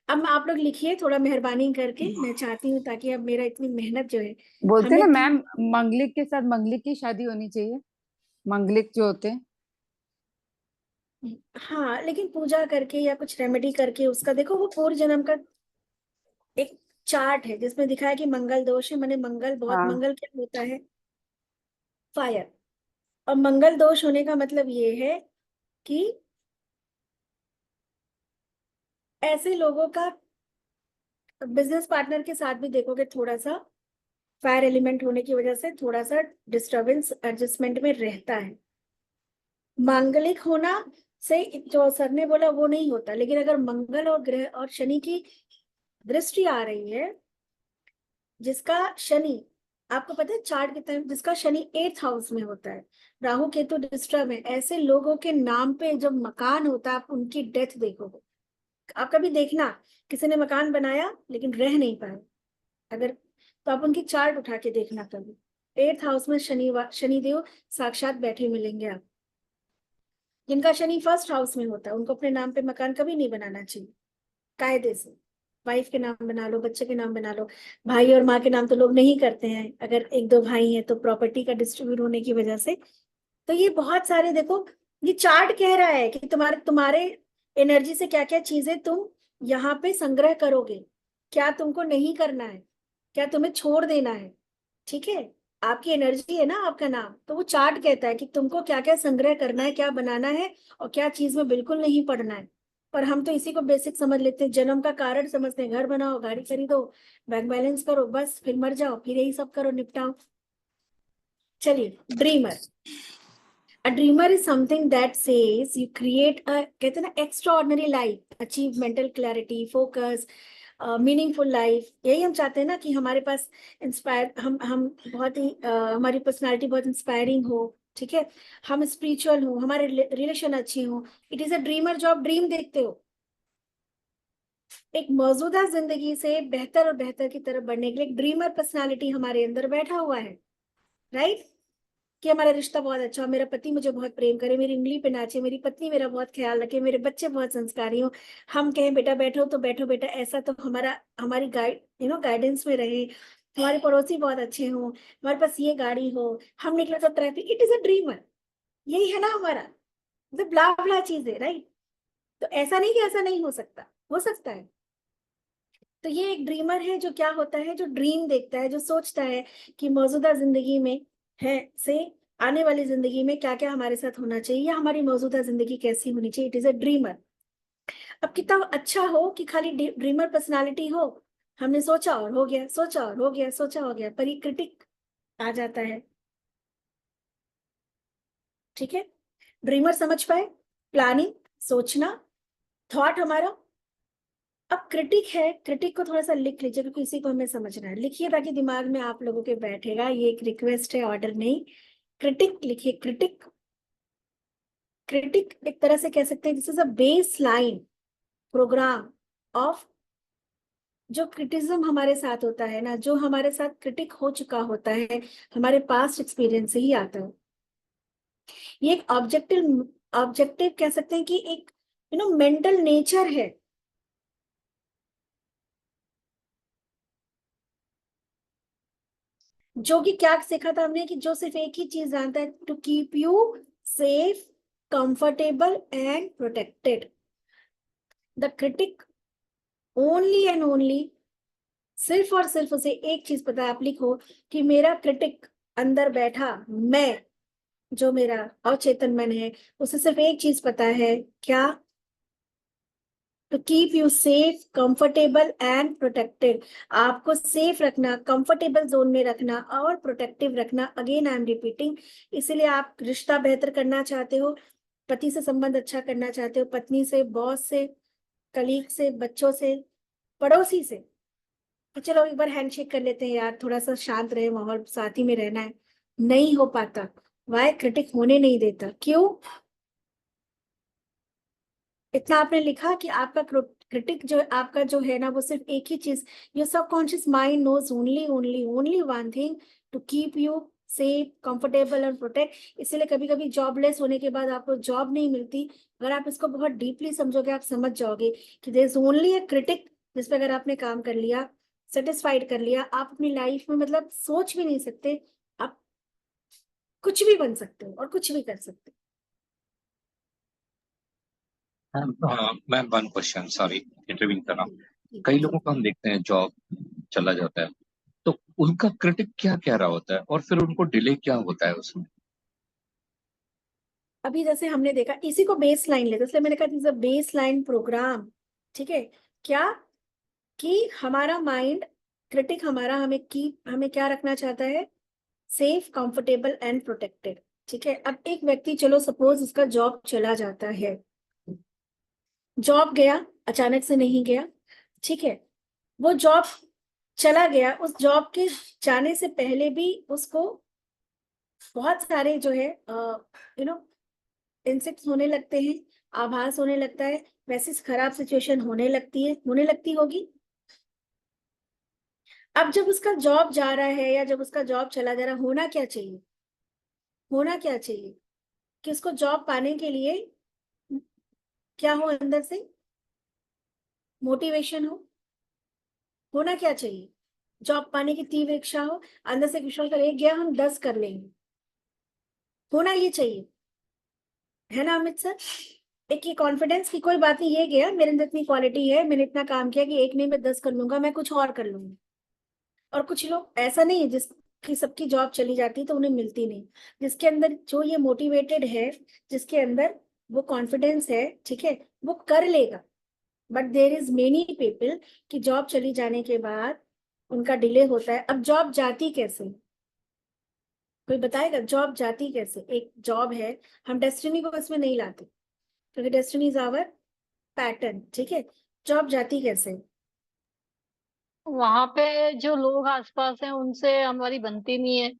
अब आप लोग लिखिए थोड़ा मेहरबानी करके, मैं चाहती हूँ, ताकि अब मेरा इतनी मेहनत जो है, बोलते हैं हमें ना तीन, मैम, मंगलिक के साथ मंगलिक की शादी होनी चाहिए, मंगलिक जो होते हैं। हाँ लेकिन पूजा करके या कुछ रेमेडी करके उसका, देखो वो पूर्व जन्म का एक चार्ट है जिसमें दिखा है कि मंगल दोष है, माने मंगल बहुत, हाँ, मंगल क्या होता है, फायर। और मंगल दोष होने का मतलब ये है कि ऐसे लोगों का बिजनेस पार्टनर के साथ भी देखोगे थोड़ा सा फायर एलिमेंट होने की वजह से थोड़ा सा डिस्टरबेंस एडजस्टमेंट में रहता है। मांगलिक होना से जो सर ने बोला वो नहीं होता, लेकिन अगर मंगल और ग्रह और शनि की दृष्टि आ रही है, जिसका शनि, आपको पता है चार्ट कितना है, जिसका शनि 8th हाउस में होता है, राहु केतु डिस्टर्ब है, ऐसे लोगों के नाम पे जब मकान होता है आप उनकी डेथ देखोगे। आप कभी देखना किसी ने मकान बनाया लेकिन रह नहीं पाए, अगर, तो आप उनकी चार्ट उठा के देखना कभी। 8th हाउस में शनिदेव साक्षात बैठे मिलेंगे आप। जिनका शनि 1st हाउस में होता है उनको अपने नाम पे मकान कभी नहीं बनाना चाहिए, कायदे से। वाइफ के नाम बना लो, बच्चे के नाम बना लो, भाई और माँ के नाम तो लोग नहीं करते हैं, अगर एक दो भाई हैं तो प्रॉपर्टी का डिस्ट्रीब्यूट होने की वजह से। तो ये बहुत सारे देखो, ये चार्ट कह रहा है कि तुम्हारे तुम्हारे एनर्जी से क्या क्या चीजें तुम यहाँ पे संग्रह करोगे, क्या तुमको नहीं करना है, क्या तुम्हें छोड़ देना है। ठीक है, आपकी एनर्जी है ना आपका नाम, तो वो चार्ट कहता है कि तुमको क्या क्या संग्रह करना है, क्या बनाना है, और क्या चीज में बिल्कुल नहीं पड़ना है। पर हम तो इसी को बेसिक समझ लेते हैं, जन्म का कारण समझते हैं, घर बनाओ, गाड़ी खरीदो, बैंक बैलेंस करो, बस फिर मर जाओ, फिर यही सब करो, निपटाओ। चलिए, dreamer. A dreamer is something that says you create a, कहते हैं ना, extraordinary life, achieve mental clarity, focus, meaningful life. यही हम चाहते हैं ना कि हमारे पास इंस्पायर, हम बहुत ही हमारी पर्सनालिटी बहुत इंस्पायरिंग हो, ठीक है, हम स्पिरिचुअल हो, हमारे रिलेशन अच्छी हो। इट इज अ ड्रीमर जो आप ड्रीम देखते हो, एक मौजूदा जिंदगी से बेहतर और बेहतर की तरफ बढ़ने के लिए एक ड्रीमर पर्सनालिटी हमारे अंदर बैठा हुआ है, राइट। कि हमारा रिश्ता बहुत अच्छा हो, मेरा पति मुझे बहुत प्रेम करे, मेरी उंगली पे नाचे, मेरी पत्नी मेरा बहुत ख्याल रखे, मेरे बच्चे बहुत संस्कारी हो, हम कहें बेटा बैठो तो बैठो बेटा, ऐसा तो हमारा, हमारी गाइडेंस में रहे, हमारे पड़ोसी बहुत अच्छे हो, हमारे पास ये गाड़ी हो, हम निकले तो traffic, it is a dreamer. यही है ना हमारा, मतलब ब्ला ब्ला चीज है, राइट। तो ऐसा नहीं कि ऐसा नहीं हो सकता, हो सकता है। तो ये एक ड्रीमर है, जो क्या होता है, जो ड्रीम देखता है, जो सोचता है कि मौजूदा जिंदगी में है से आने वाली जिंदगी में क्या क्या हमारे साथ होना चाहिए, या हमारी मौजूदा जिंदगी कैसी होनी चाहिए। It is a dreamer. अब कितना अच्छा हो कि खाली ड्रीमर पर्सनालिटी हो, हमने सोचा और हो गया, सोचा और हो गया, सोचा हो गया, पर ये क्रिटिक आ जाता है। ठीक है, ड्रीमर समझ पाए, प्लानिंग, सोचना, थॉट हमारा। अब क्रिटिक है, क्रिटिक को थोड़ा सा लिख लीजिए, क्योंकि इसी को हमें समझना है, लिखिए ताकि दिमाग में आप लोगों के बैठेगा। ये एक रिक्वेस्ट है, ऑर्डर नहीं। क्रिटिक लिखिए, क्रिटिक। क्रिटिक एक तरह से कह सकते हैं this is a base line program of, जो क्रिटिज्म हमारे साथ होता है ना, जो हमारे साथ क्रिटिक हो चुका होता है, हमारे पास्ट एक्सपीरियंस से ही आता है। ये एक ऑब्जेक्टिव कह सकते हैं कि एक मेंटल नेचर है। जो कि क्या सीखा था हमने कि जो सिर्फ एक ही चीज जानता है, to keep you safe, comfortable and protected. The critic only and only, सिर्फ और सिर्फ उसे एक चीज पता है, आप लिखो कि मेरा क्रिटिक अंदर बैठा मैं, जो मेरा अवचेतन मन है, उसे सिर्फ एक चीज पता है, क्या? To keep you safe, comfortable and protected. आपको सेफ रखना, कंफर्टेबल जोन में रखना और प्रोटेक्टिव रखना। Again I am repeating. इसीलिए आप रिश्ता बेहतर करना चाहते हो, पति से संबंध अच्छा करना चाहते हो, पत्नी से, बॉस से, कलीग से, बच्चों से, पड़ोसी से, तो चलो एक बार हैंडशेक कर लेते हैं यार, थोड़ा सा शांत रहे माहौल, साथ ही में रहना है। नहीं हो पाता। वाई? क्रिटिक होने नहीं देता। क्यों? इतना आपने लिखा कि आपका क्रिटिक जो आपका जो है ना, वो सिर्फ एक ही चीज, your subconscious mind knows only only only one thing, to keep you safe, comfortable and protect. इसलिए कभी कभी जॉबलेस होने के बाद आपको जॉब नहीं मिलती। अगर आप इसको बहुत डीपली समझोगे, आप समझ जाओगे कि there is only a critic, जिस पे अगर आपने काम कर लिया, सेटिस्फाइड कर लिया, आप अपनी लाइफ में मतलब सोच भी नहीं सकते, आप कुछ भी बन सकते हो और कुछ भी कर सकते ma'am one question, sorry interview कर रहा हूँ। हो। कई लोगों को हम देखते हैं जॉब चला जाता है, तो उनका क्रिटिक क्या क्या रहा होता है और फिर उनको डिले क्या होता है उसमें? अभी जैसे हमने देखा, इसी को बेस लाइन लेते, इसलिए मैंने कहा बेस लाइन प्रोग्राम। ठीक है? क्या कि हमारा माइंड, क्रिटिक हमारा हमें क्या रखना चाहता है? Safe, comfortable and protected. ठीक है? अब एक व्यक्ति, चलो सपोज उसका जॉब चला जाता है, जॉब गया, अचानक से नहीं गया, ठीक है, वो जॉब चला गया, उस जॉब के जाने से पहले भी उसको बहुत सारे जो है इंसेक्ट्स होने लगते हैं, आभास होने लगता है, वैसे खराब सिचुएशन होने लगती है, होने लगती होगी। अब जब उसका जॉब जा रहा है या जब उसका जॉब चला जा रहा है, होना क्या चाहिए? होना क्या चाहिए कि उसको जॉब पाने के लिए क्या हो, अंदर से मोटिवेशन हो। होना क्या चाहिए? जॉब पाने की तीव्र इच्छा हो, अंदर से विश्वास कर, एक गया हम 10 कर लेंगे। होना ये चाहिए, है ना अमित सर? एक ये कॉन्फिडेंस की कोई बात नहीं, ये गया, मेरे अंदर इतनी क्वालिटी है, मैंने इतना काम किया कि एक नहीं मैं 10 कर लूंगा, मैं कुछ और कर लूंगी। और कुछ लोग ऐसा नहीं है जिसकी सबकी जॉब चली जाती है तो उन्हें मिलती नहीं, जिसके अंदर जो ये मोटिवेटेड है, जिसके अंदर वो कॉन्फिडेंस है, ठीक है, वो कर लेगा। But there is many people कि जॉब चली जाने के बाद उनका डिले होता है। अब जॉब जाती कैसे? कोई बताएगा जॉब जाती कैसे? एक जॉब है, हम डेस्टिनी को इसमें नहीं लाते क्योंकि डेस्टिनी इज आवर पैटर्न। ठीक है? जॉब जाती कैसे? वहां पे जो लोग आसपास हैं उनसे हमारी बनती नहीं है।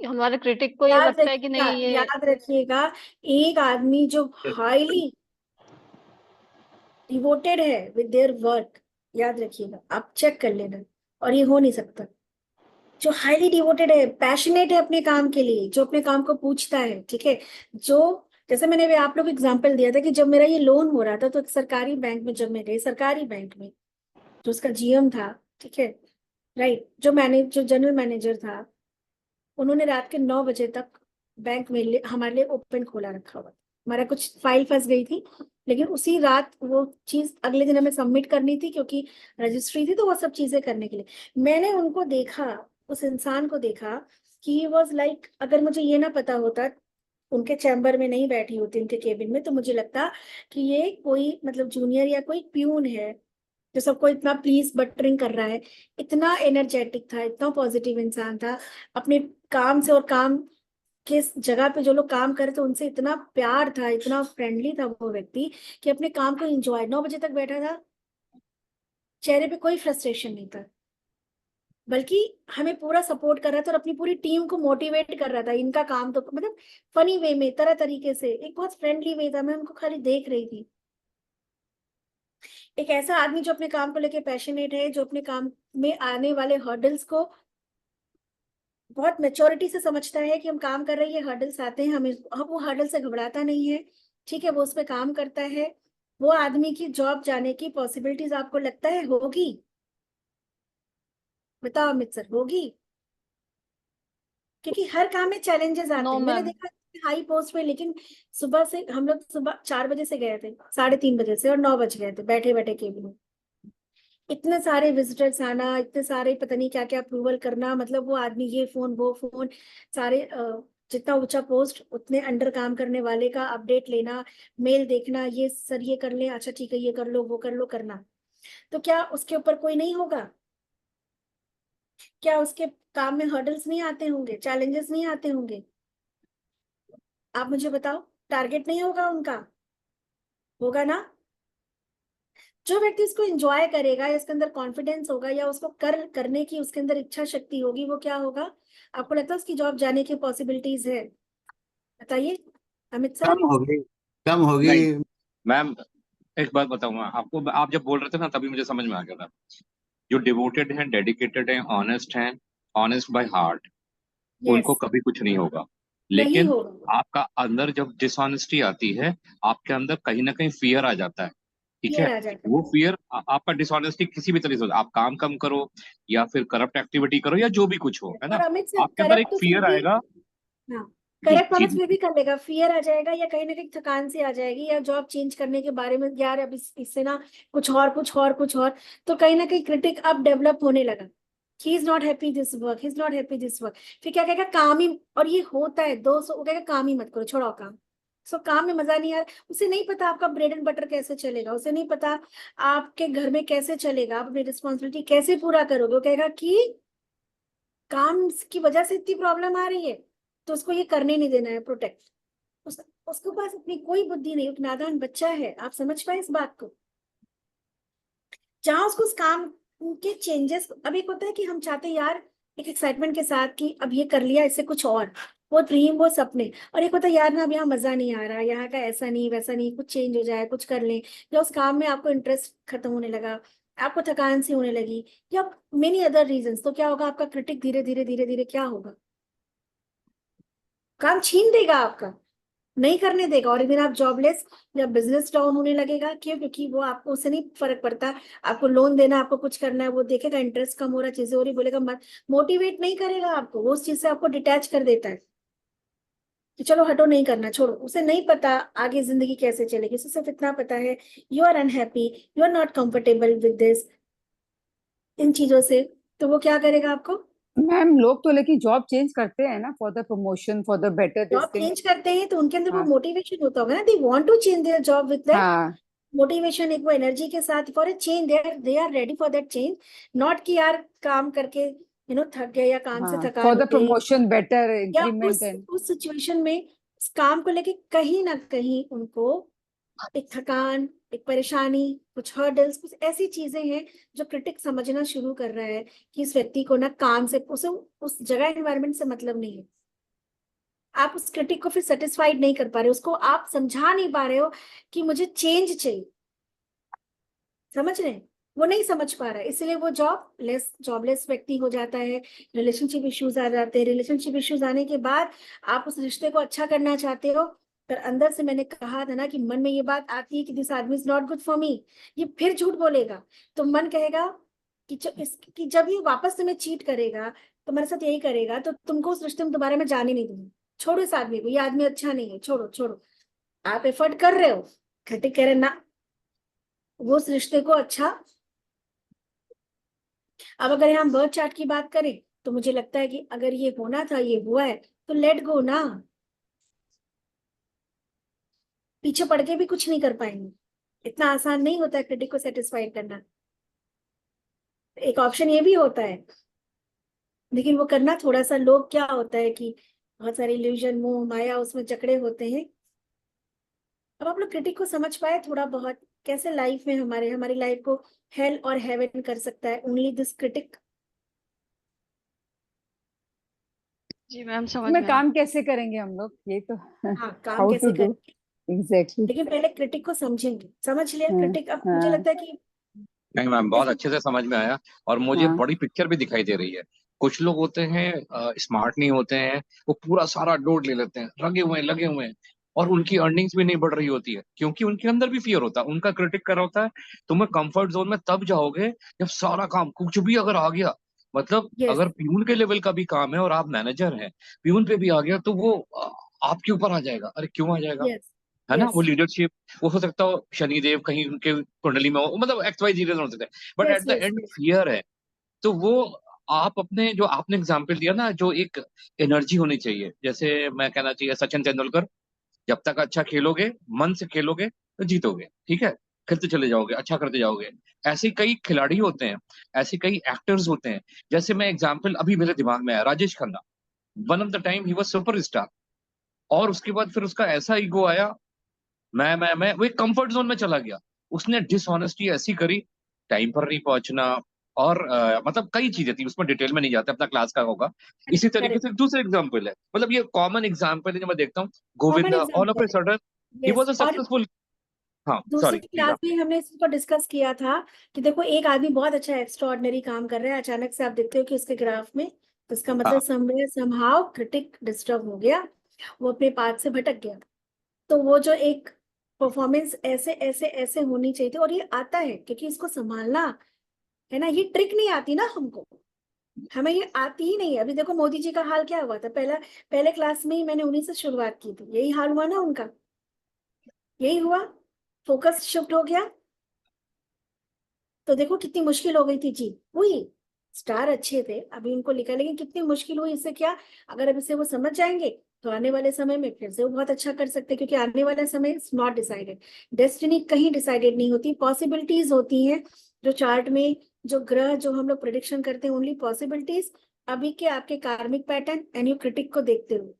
हमारे क्रिटिक को ये याद लगता है कि रखिएगा, नहीं ये याद रखिएगा, एक आदमी जो हाईली डिवोटेड है विद देयर वर्क, याद रखिएगा, आप चेक कर लेना, और ये हो नहीं सकता। जो हाईली डिवोटेड है, पैशनेट है अपने काम के लिए, जो अपने काम को पूछता है, ठीक है, जो, जैसे मैंने भी आप लोग एग्जांपल दिया था कि जब मेरा ये लोन हो रहा था तो एक सरकारी बैंक में जब मैं गई, सरकारी बैंक में जो उसका जीएम था, ठीक है, राइट, जो जनरल मैनेजर था, उन्होंने रात के 9 बजे तक बैंक में हमारे लिए ओपन खोला रखा हुआ था। हमारा कुछ फाइल फंस गई थी, लेकिन उसी रात वो चीज अगले दिन हमें सबमिट करनी थी क्योंकि रजिस्ट्री थी, तो वो सब चीजें करने के लिए मैंने उनको देखा, उस इंसान को देखा कि ही वॉज लाइक, अगर मुझे ये ना पता होता, उनके चैम्बर में नहीं बैठी होती, उनके केबिन में, तो मुझे लगता कि ये कोई मतलब जूनियर या कोई प्यून है जो सबको इतना प्लीज बटरिंग कर रहा है। इतना एनर्जेटिक था, इतना पॉजिटिव इंसान था, अपने काम से और काम के जगह पे जो लोग काम कर रहे थे उनसे इतना प्यार था, इतना फ्रेंडली था वो व्यक्ति कि अपने काम को एंजॉय, 9 बजे तक बैठा था, चेहरे पे कोई फ्रस्ट्रेशन नहीं था, बल्कि हमें पूरा सपोर्ट कर रहा था और अपनी पूरी टीम को मोटिवेट कर रहा था। इनका काम तो मतलब फनी वे में, तरह तरीके से, एक बहुत फ्रेंडली वे था, मैं उनको खाली देख रही थी। एक ऐसा आदमी जो अपने काम को लेके पैशनेट है, जो अपने काम में आने वाले हर्डल्स को बहुत मेच्योरिटी से समझता है कि हम काम कर रहे हैं, ये हर्डल्स आते हैं, हम वो हर्डल से घबराता नहीं है, ठीक है, वो उस पर काम करता है। वो आदमी की जॉब जाने की पॉसिबिलिटीज आपको लगता है होगी? बताओ अमित सर, होगी? क्योंकि हर काम में चैलेंजेस आते नो हैं। मैंने मैम। देखा हाई पोस्ट पे, लेकिन सुबह से हम लोग सुबह 4 बजे से गए थे, 3:30 बजे से, और 9 बज गए थे बैठे बैठे केबिन में। इतने सारे विजिटर्स आना, इतने सारे पता नहीं क्या क्या अप्रूवल करना, मतलब वो आदमी ये फोन वो फोन, सारे जितना ऊंचा पोस्ट उतने अंडर काम करने वाले का अपडेट लेना, मेल देखना, ये सर ये कर ले, अच्छा ठीक है ये कर लो वो कर लो, करना। तो क्या उसके ऊपर कोई नहीं होगा? क्या उसके काम में हर्डल्स नहीं आते होंगे, चैलेंजेस नहीं आते होंगे? आप मुझे बताओ, टारगेट नहीं होगा उनका? होगा ना? जो व्यक्ति इसको एंजॉय करेगा, या इसके अंदर कॉन्फिडेंस होगा, या उसको करने की उसके अंदर इच्छा शक्ति होगी, वो क्या होगा? आपको लगता है उसकी जॉब जाने की पॉसिबिलिटीज है? बताइए अमित सर। कम होगी, कम होगी। नहीं मैम, एक बात बताऊंगा आपको, आप जब बोल रहे थे ना तभी मुझे समझ में आ गया था। जो डिवोटेड हैं, डेडिकेटेड हैं, ऑनेस्ट बाय हार्ट, उनको यस। कभी कुछ नहीं होगा। नहीं लेकिन होगा। आपका अंदर जब डिसऑनेस्टी आती है, आपके अंदर कहीं ना कहीं फियर आ जाता है। ठीक क्लियर है। आ जाता वो है। फियर, आपका डिसऑनेस्टी किसी भी तरीके से हो, आप काम कम करो या फिर करप्ट एक्टिविटी करो या जो भी कुछ हो, है और ना, अमित सर आपके अंदर करप्ट एक तो फिर फियर भी, आएगा। हाँ, जी करप्ट जी वाला फिर जी। भी कर लेगा, फियर आ जाएगा, या कहीं ना कहीं थकान से आ जाएगी, या जॉब चेंज करने के बारे में, यार अब इससे ना कुछ और कुछ और कुछ और, तो कहीं ना कहीं क्रिटिक अब डेवलप होने लगा। He is not happy this work, he is not happy this work. फिर क्या कहेगा, काम ही, और ये होता है 200, वो कहेगा काम ही मत करो, छोड़ो काम। सो काम में मजा नहीं आ रहा, उसे नहीं पता आपका ब्रेड एंड बटर कैसे चलेगा, उसे नहीं पता आपके घर में कैसे चलेगा, आप अपनी रिस्पॉन्सिबिलिटी कैसे पूरा करोगे। वो कहेगा कि काम की वजह से इतनी प्रॉब्लम आ रही है, तो उसको ये करने नहीं देना है, प्रोटेक्ट। उस, उसके पास अपनी कोई बुद्धि नहीं, एक नादान बच्चा है। आप समझ पाए इस बात को? जहां उसको उस काम के चेंजेस, अब एक होता है कि हम चाहते हैं यार एक एक्साइटमेंट के साथ कि अब ये कर लिया, इससे कुछ और, वो ड्रीम वो सपने, और एक होता है यार ना अब यहाँ मजा नहीं आ रहा, यहाँ का ऐसा नहीं वैसा नहीं, कुछ चेंज हो जाए, कुछ कर लें, या उस काम में आपको इंटरेस्ट खत्म होने लगा, आपको थकान सी होने लगी, या मेनी अदर रीजंस, तो क्या होगा, आपका क्रिटिक धीरे धीरे धीरे धीरे क्या होगा, काम छीन देगा आपका, नहीं करने देगा, और एक दिन आप जॉबलेस, या बिजनेस डाउन होने लगेगा। क्यों? क्योंकि वो आपको, उससे नहीं फर्क पड़ता, आपको लोन देना, आपको कुछ करना है, वो देखेगा इंटरेस्ट कम हो रहा है, चीजें हो रही, बोलेगा मत, मोटिवेट नहीं करेगा आपको, वो उस चीज से आपको डिटैच कर देता है कि चलो हटो, नहीं करना, छोड़ो। उसे नहीं पता आगे जिंदगी कैसे चलेगी, उसे सिर्फ इतना पता है you are unhappy, you are not comfortable with this, इन चीजों से। तो वो क्या करेगा आपको? मैम लोग तो लेकिन जॉब चेंज करते हैं ना, for the promotion, for the better this job thing. Change करते हैं तो उनके अंदर वो हाँ मोटिवेशन होता होगा ना, they want to change their job with that हाँ मोटिवेशन, एक वो एनर्जी के साथ, for a change, they are ready for that change. Not कि यार काम करके थक गए, या काम से हाँ, फॉर थकान हो द गई, प्रमोशन, बेटर या इंक्रीमेंट एंड उस सिचुएशन में उस काम को लेके कहीं ना कहीं उनको एक थकान, एक परेशानी, कुछ हर्डल्स, कुछ ऐसी चीजें हैं जो क्रिटिक समझना शुरू कर रहा है कि इस व्यक्ति को ना काम से, उसे उस जगह एनवायरनमेंट से मतलब नहीं है। आप उस क्रिटिक को फिर सेटिस्फाइड नहीं कर पा रहे, उसको आप समझा नहीं पा रहे हो कि मुझे चेंज चाहिए। समझ रहे हैं? वो नहीं समझ पा रहा है, इसलिए वो जॉबलेस व्यक्ति हो जाता है। रिलेशनशिप इश्यूज आ जाते हैं, रिलेशनशिप इश्यूज आने के बाद आप उस रिश्ते को अच्छा करना चाहते हो, पर अंदर से मैंने कहा था ना कि मन में ये बात आती है कि दिस आदमी is not good for me, ये फिर झूठ बोलेगा, तो मन कहेगा कि जब ये वापस तुम्हें चीट करेगा, तुम्हारे साथ यही करेगा, तो तुमको उस रिश्ते में दोबारा मैं जाने नहीं दूंगी, छोड़ो इस आदमी को, ये आदमी अच्छा नहीं है, छोड़ो छोड़ो। आप एफर्ट कर रहे हो, क्रिटिक कह रहे ना, वो उस रिश्ते को अच्छा। अब अगर हम बर्थ चार्ट की बात करें, तो मुझे लगता है कि अगर ये होना था, ये हुआ है, तो लेट गो ना, पीछे पड़ के भी कुछ नहीं कर पाएंगे। इतना आसान नहीं होता है क्रिटिक को सेटिस्फाइड करना। एक ऑप्शन ये भी होता है, लेकिन वो करना थोड़ा सा, लोग क्या होता है कि बहुत सारे इल्यूजन, मोह माया उसमें जकड़े होते हैं। अब आप लोग क्रिटिक को समझ पाए थोड़ा बहुत, कैसे लाइफ में हमारी लाइफ को हेल और हेवन कर सकता है ओनली दिस क्रिटिक। जी मैम, समझ में में आया। काम कैसे करेंगे हम लोग, ये तो हाँ, काम हाउ टू कैसे डू, करें, एग्जैक्टली। लेकिन पहले क्रिटिक को समझेंगे, समझ लिया हाँ क्रिटिक, अब मुझे हाँ लगता है कि नहीं मैम, बहुत अच्छे से समझ में आया और मुझे हाँ बड़ी पिक्चर भी दिखाई दे रही है। कुछ लोग होते हैं स्मार्ट नहीं होते हैं, वो पूरा सारा लोड ले लेते हैं, लगे हुए हैं, और उनकी अर्निंग्स भी नहीं बढ़ रही होती है, क्योंकि उनके अंदर भी फियर होता है, उनका क्रिटिक कर रहा होता है। तुम्हें कंफर्ट जोन में तब जाओगे जब सारा काम कुछ भी अगर आ गया, मतलब यस अगर प्यून के लेवल का भी काम है और आप मैनेजर हैं, प्यून पे भी आ गया तो वो आपके ऊपर आ जाएगा। अरे क्यों आ जाएगा? यस है ना, यस वो लीडरशिप, वो हो सकता हो शनिदेव कहीं उनके कुंडली में हो, मतलब एक्स वाई जी रीजन हो सकता है, but yes at the yes and yes fear है। तो वो आप अपने, जो आपने एग्जाम्पल दिया ना, जो एक एनर्जी होनी चाहिए, जैसे मैं कहना चाहिए सचिन तेंदुलकर, जब तक अच्छा खेलोगे, मन से खेलोगे तो जीतोगे, ठीक है, खेलते चले जाओगे, अच्छा करते जाओगे। ऐसे कई खिलाड़ी होते हैं, ऐसे कई एक्टर्स होते हैं। जैसे मैं एग्जाम्पल अभी मेरे दिमाग में आया, Rajesh Khanna, one of the time he was super star, और उसके बाद फिर उसका ऐसा ईगो आया, मैं वो एक कंफर्ट जोन में चला गया। उसने डिसऑनेस्टी ऐसी करी, टाइम पर नहीं पहुंचना, और मतलब कई चीजें थी, उसमें डिटेल में नहीं जाते, अपना क्लास का होगा। इसी तरीके करेक्ट से एक दूसरा एग्जाम्पल है, मतलब ये कॉमन एग्जाम्पल है जो मैं देखता हूँ। Common Govinda all of example a है। सडन ही यस वाज अ और सक्सेसफुल। हाँ दूसरी सॉरी प्लीज क्लास आप। में हमने इसको डिस्कस किया था कि देखो एक आदमी बहुत अच्छा एक्स्ट्राऑर्डिनरी काम कर रहा है, अचानक से आप देखते हो कि उसके ग्राफ में, तो इसका मतलब हाँ समवेयर समहाउ क्रिटिक डिस्टर्ब हो गया, वो अपने पाथ से भटक गया। तो वो जो एक परफॉर्मेंस ऐसे ऐसे ऐसे होनी चाहिए थी, और ये आता है क्योंकि इसको संभालना है ना, ये ट्रिक नहीं आती ना हमको, हमें ये आती ही नहीं है। अभी देखो मोदी जी का हाल क्या हुआ था, पहले क्लास में ही मैंने उन्हीं से शुरुआत की थी, यही हाल हुआ ना उनका, यही हुआ, फोकस शिफ्ट हो गया। तो देखो कितनी मुश्किल हो गई थी जी, हुई, स्टार अच्छे थे अभी उनको लिखा, लेकिन कितनी मुश्किल हुई, इससे क्या, अगर अब इसे वो समझ जाएंगे तो आने वाले समय में फिर से वो बहुत अच्छा कर सकते हैं, क्योंकि आने वाला समय इज नॉट डिसाइडेड, डेस्टिनी कहीं डिसाइडेड नहीं होती, पॉसिबिलिटीज होती हैं। जो चार्ट में जो ग्रह जो हम लोग प्रिडिक्शन करते हैं, ओनली पॉसिबिलिटीज, अभी के आपके कार्मिक पैटर्न एंड यू क्रिटिक को देखते हुए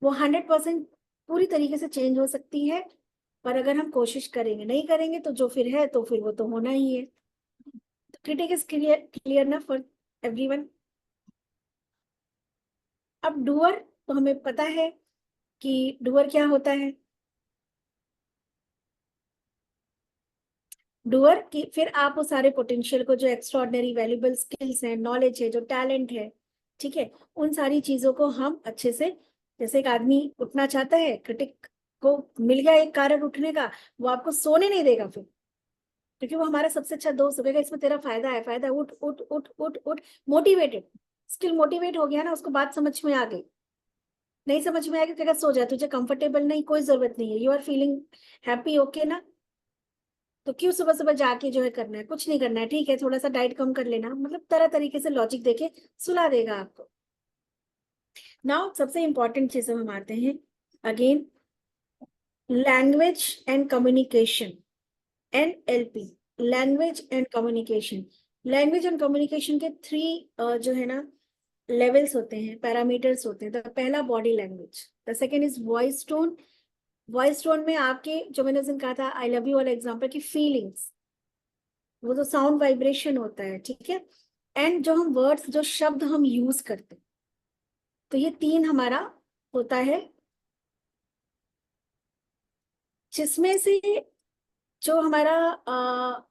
वो 100% पूरी तरीके से चेंज हो सकती है। पर अगर हम कोशिश करेंगे, नहीं करेंगे तो जो फिर है तो फिर वो तो होना ही है। क्रिटिक इज क्लियर ना फॉर एवरीवन। अब डूअर, तो हमें पता है कि डूअर क्या होता है। डूअर की फिर आप वो सारे पोटेंशियल को, जो एक्स्ट्रॉर्डनरी वैल्यूबल स्किल्स हैं, नॉलेज है, जो टैलेंट है, ठीक है, उन सारी चीजों को हम अच्छे से, जैसे एक आदमी उठना चाहता है, क्रिटिक को मिल गया एक कारण उठने का, वो आपको सोने नहीं देगा फिर, क्योंकि वो हमारा सबसे अच्छा दोस्त हो गया, इसमें तेरा फायदा है, फायदा, उठ उठ उठ उठ उठ, मोटिवेटेड, स्किल मोटिवेट हो गया ना, उसको बात समझ में आ गई। नहीं समझ में आएगा क्या, सो जा, तुझे कंफर्टेबल नहीं, कोई जरूरत नहीं है, you are feeling happy, okay ना, तो क्यों सुबह सुबह जाके जो है करना है, कुछ नहीं करना है, ठीक है, थोड़ा सा डाइट कम कर लेना, मतलब तरह तरीके से लॉजिक देके सुला देगा आपको। नाउ सबसे इंपॉर्टेंट चीज हम आते हैं again, language and communication, NLP, language and communication. Language and communication के 3 जो है ना लेवल्स होते हैं, पैरामीटर्स होते हैं। तो पहला body language, the second is voice tone. Voice tone में आपके, जो मैंने उस दिन कहा था आई लव यू वाला एग्जाम्पल की फीलिंग्स, वो जो साउंड वाइब्रेशन होता है, ठीक है, एंड जो हम वर्ड्स, जो शब्द हम यूज करते हैं, तो ये 3 हमारा होता है, जिसमें से जो हमारा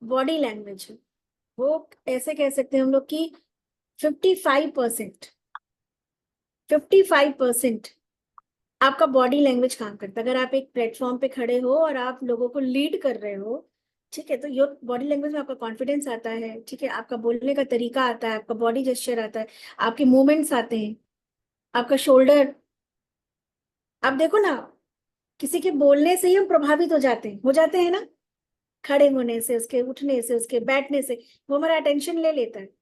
बॉडी लैंग्वेज है, वो ऐसे कह सकते हैं हम लोग कि 55%, 55% आपका बॉडी लैंग्वेज काम करता है। अगर आप एक प्लेटफॉर्म पे खड़े हो और आप लोगों को लीड कर रहे हो, ठीक है, तो योर बॉडी लैंग्वेज में आपका कॉन्फिडेंस आता है, ठीक है, आपका बोलने का तरीका आता है, आपका बॉडी जेस्चर आता है, आपके मूवमेंट्स आते हैं, आपका शोल्डर। आप देखो ना, किसी के बोलने से ही हम प्रभावित हो जाते हैं ना, खड़े होने से, उसके उठने से, उसके बैठने से, वो हमारा अटेंशन ले लेता है।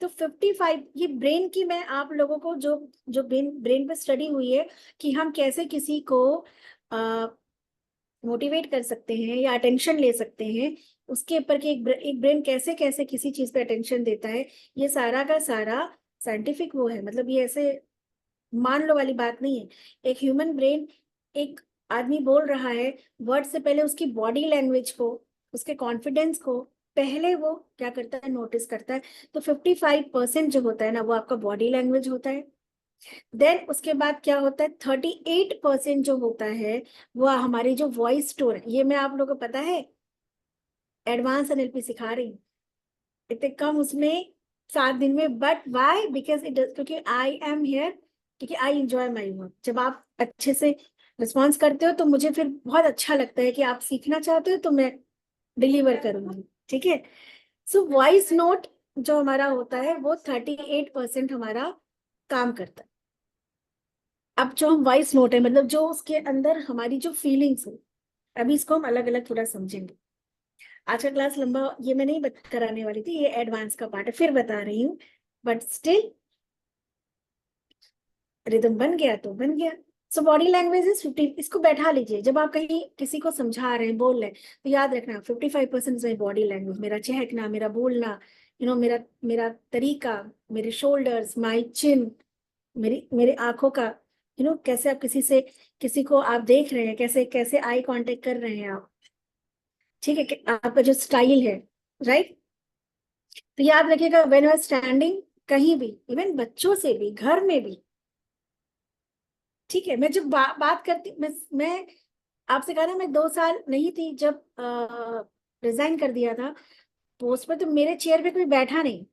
तो 55, ये ब्रेन की, मैं आप लोगों को जो जो ब्रेन पे स्टडी हुई है कि हम कैसे किसी को मोटिवेट कर सकते हैं या अटेंशन ले सकते हैं, उसके ऊपर कि एक ब्रेन कैसे कैसे किसी चीज पे अटेंशन देता है, ये सारा का सारा साइंटिफिक वो है, मतलब ये ऐसे मान लो वाली बात नहीं है। एक ह्यूमन ब्रेन, एक आदमी बोल रहा है, वर्ड से पहले उसकी बॉडी लैंग्वेज को, उसके कॉन्फिडेंस को पहले वो क्या करता है, नोटिस करता है। तो 55% जो होता है ना, वो आपका बॉडी लैंग्वेज होता है। देन उसके बाद क्या होता है, 38% जो होता है वो हमारी जो वॉइस टोन है। ये मैं आप लोगों को पता है एडवांस NLP सिखा रही हूँ, इतने कम उसमें 7 दिन में, बट वाई, बिकॉज इट, क्योंकि आई एम हियर, क्योंकि आई एंजॉय माई वर्क। जब आप अच्छे से रिस्पॉन्स करते हो तो मुझे फिर बहुत अच्छा लगता है कि आप सीखना चाहते हो, तो मैं डिलीवर करूंगी। ठीक है। सो वॉइस नोट जो हमारा होता है वो 38% हमारा काम करता है। अब जो हम वॉइस नोट है, मतलब जो उसके अंदर हमारी जो फीलिंग्स है, अभी इसको हम अलग अलग थोड़ा समझेंगे। आज का क्लास लंबा ये मैं नहीं कराने वाली थी, ये एडवांस का पार्ट है, फिर बता रही हूँ, बट स्टिल रिदम बन गया तो बन गया। सो बॉडी लैंग्वेज इज 50, इसको बैठा लीजिए। जब आप कहीं किसी को समझा रहे हैं, बोल रहे हैं, तो याद रखना 55% मेरी बॉडी लैंग्वेज, मेरा चहकना, मेरा बोलना, मेरा मेरा तरीका, मेरे शोल्डर्स, माई चिन, मेरे आंखों का, कैसे आप किसी को आप देख रहे हैं, कैसे कैसे आई कांटेक्ट कर रहे हैं आप। ठीक है, आपका जो स्टाइल है, राइट। तो याद रखिएगा, व्हेन यू आर स्टैंडिंग कहीं भी, इवन बच्चों से भी, घर में भी, ठीक है। मैं जब बात करती, मैं आपसे कहा ना, मैं 2 साल नहीं थी जब रिजाइन कर दिया था पोस्ट पर, तो मेरे चेयर पे कोई बैठा नहीं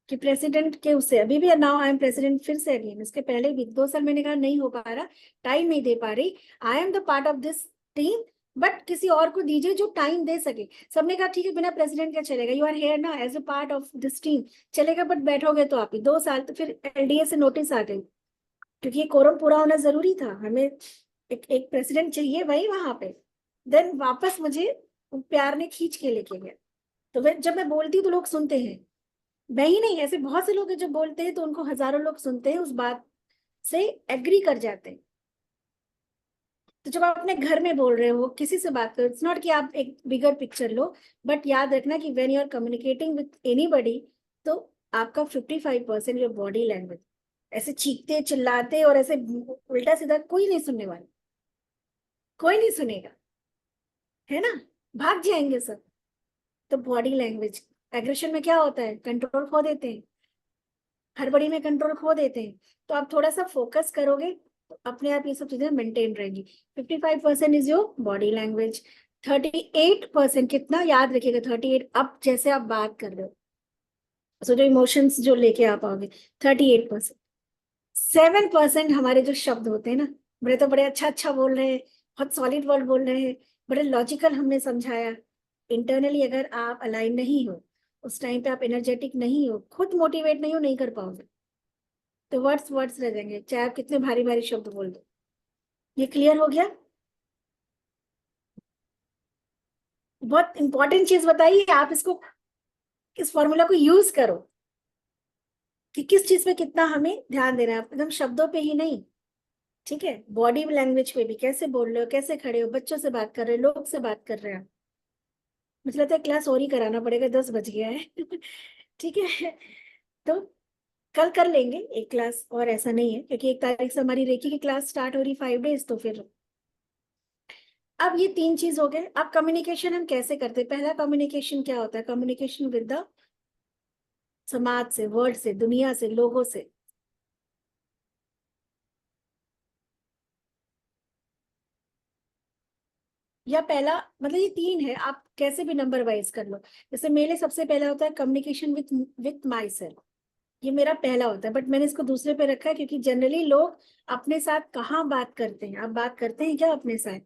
कि प्रेसिडेंट के उससे, अभी भी नाउ आई एम प्रेसिडेंट फिर से अगेन। इसके पहले भी 2 साल मैंने कहा नहीं हो पा रहा, टाइम नहीं दे पा रही, I am the part of this team, but किसी और को दीजिए जो टाइम दे सके। सबने कहा ठीक है, बिना प्रेसिडेंट क्या चलेगा, यू आर हेयर ना as a part of this team, चलेगा, बट बैठोगे तो आप ही। 2 साल तो फिर एलडीए से नोटिस आ गई, क्योंकि ये कोरम पूरा होना जरूरी था, हमें एक प्रेसिडेंट चाहिए भाई वहां पे। देन वापस मुझे प्यार ने खींच के लेके गया। तो जब मैं बोलती हूँ तो लोग सुनते हैं, मैं ही नहीं, ऐसे बहुत से लोग हैं जब बोलते हैं तो उनको हजारों लोग सुनते हैं, उस बात से एग्री कर जाते हैं। तो जब आप अपने घर में बोल रहे हो, किसी से बात करो, इट्स नॉट कि आप एक बिगर पिक्चर लो, बट याद रखना कि when you are communicating with anybody, तो आपका 55% योर बॉडी लैंग्वेज। ऐसे चीखते चिल्लाते और ऐसे उल्टा सीधा कोई नहीं सुनने वाला, कोई नहीं सुनेगा, है ना, भाग जाएंगे सब। तो बॉडी लैंग्वेज, एग्रेशन में क्या होता है, कंट्रोल खो देते हैं, हड़बड़ी में कंट्रोल खो देते हैं। तो आप थोड़ा सा फोकस करोगे तो अपने आप ये सब चीजें मेंटेन रहेंगी। 55% इज योर बॉडी लैंग्वेज। 38% कितना, याद रखिएगा, 38, अब जैसे आप बात कर रहे हो, सो जो इमोशंस जो लेके आ पाओगे, 38%। 7% हमारे जो शब्द होते हैं ना, बड़े तो बड़े अच्छा अच्छा बोल रहे हैं, बहुत सॉलिड वर्ड बोल रहे हैं, बड़े लॉजिकल हमने समझाया, इंटरनली अगर आप अलाइन नहीं हो, उस टाइम पे आप एनर्जेटिक नहीं हो, खुद मोटिवेट नहीं हो, नहीं कर पाओगे, तो वर्ड्स वर्ड्स रह जाएंगे, चाहे आप कितने भारी भारी शब्द बोल दो। ये क्लियर हो गया? बहुत इंपॉर्टेंट चीज बताइए, आप इसको, इस फॉर्मूला को यूज करो कि किस चीज पे कितना हमें ध्यान देना है, एकदम शब्दों पे ही नहीं। ठीक है, बॉडी लैंग्वेज पे भी, कैसे बोल रहे हो, कैसे खड़े हो, बच्चों से बात कर रहे हो, लोग से बात कर रहे हो। मुझे लगता है क्लास और ही कराना पड़ेगा, 10 बज गया है। ठीक है, तो कल कर लेंगे एक क्लास और, ऐसा नहीं है, क्योंकि 1 तारीख से हमारी रेकी की क्लास स्टार्ट हो रही, 5 डेज, तो फिर अब ये 3 चीज हो गए। अब कम्युनिकेशन हम कैसे करते हैं? पहला कम्युनिकेशन क्या होता है? कम्युनिकेशन विद द समाज से, वर्ल्ड से, दुनिया से, लोगों से। या पहला, मतलब ये 3 है, आप कैसे भी नंबर वाइज कर लो। जैसे मेरे सबसे पहला होता है कम्युनिकेशन विथ माई सेल्फ, ये मेरा पहला होता है, बट मैंने इसको दूसरे पे रखा है क्योंकि जनरली लोग अपने साथ कहाँ बात करते हैं। आप बात करते हैं क्या अपने साथ?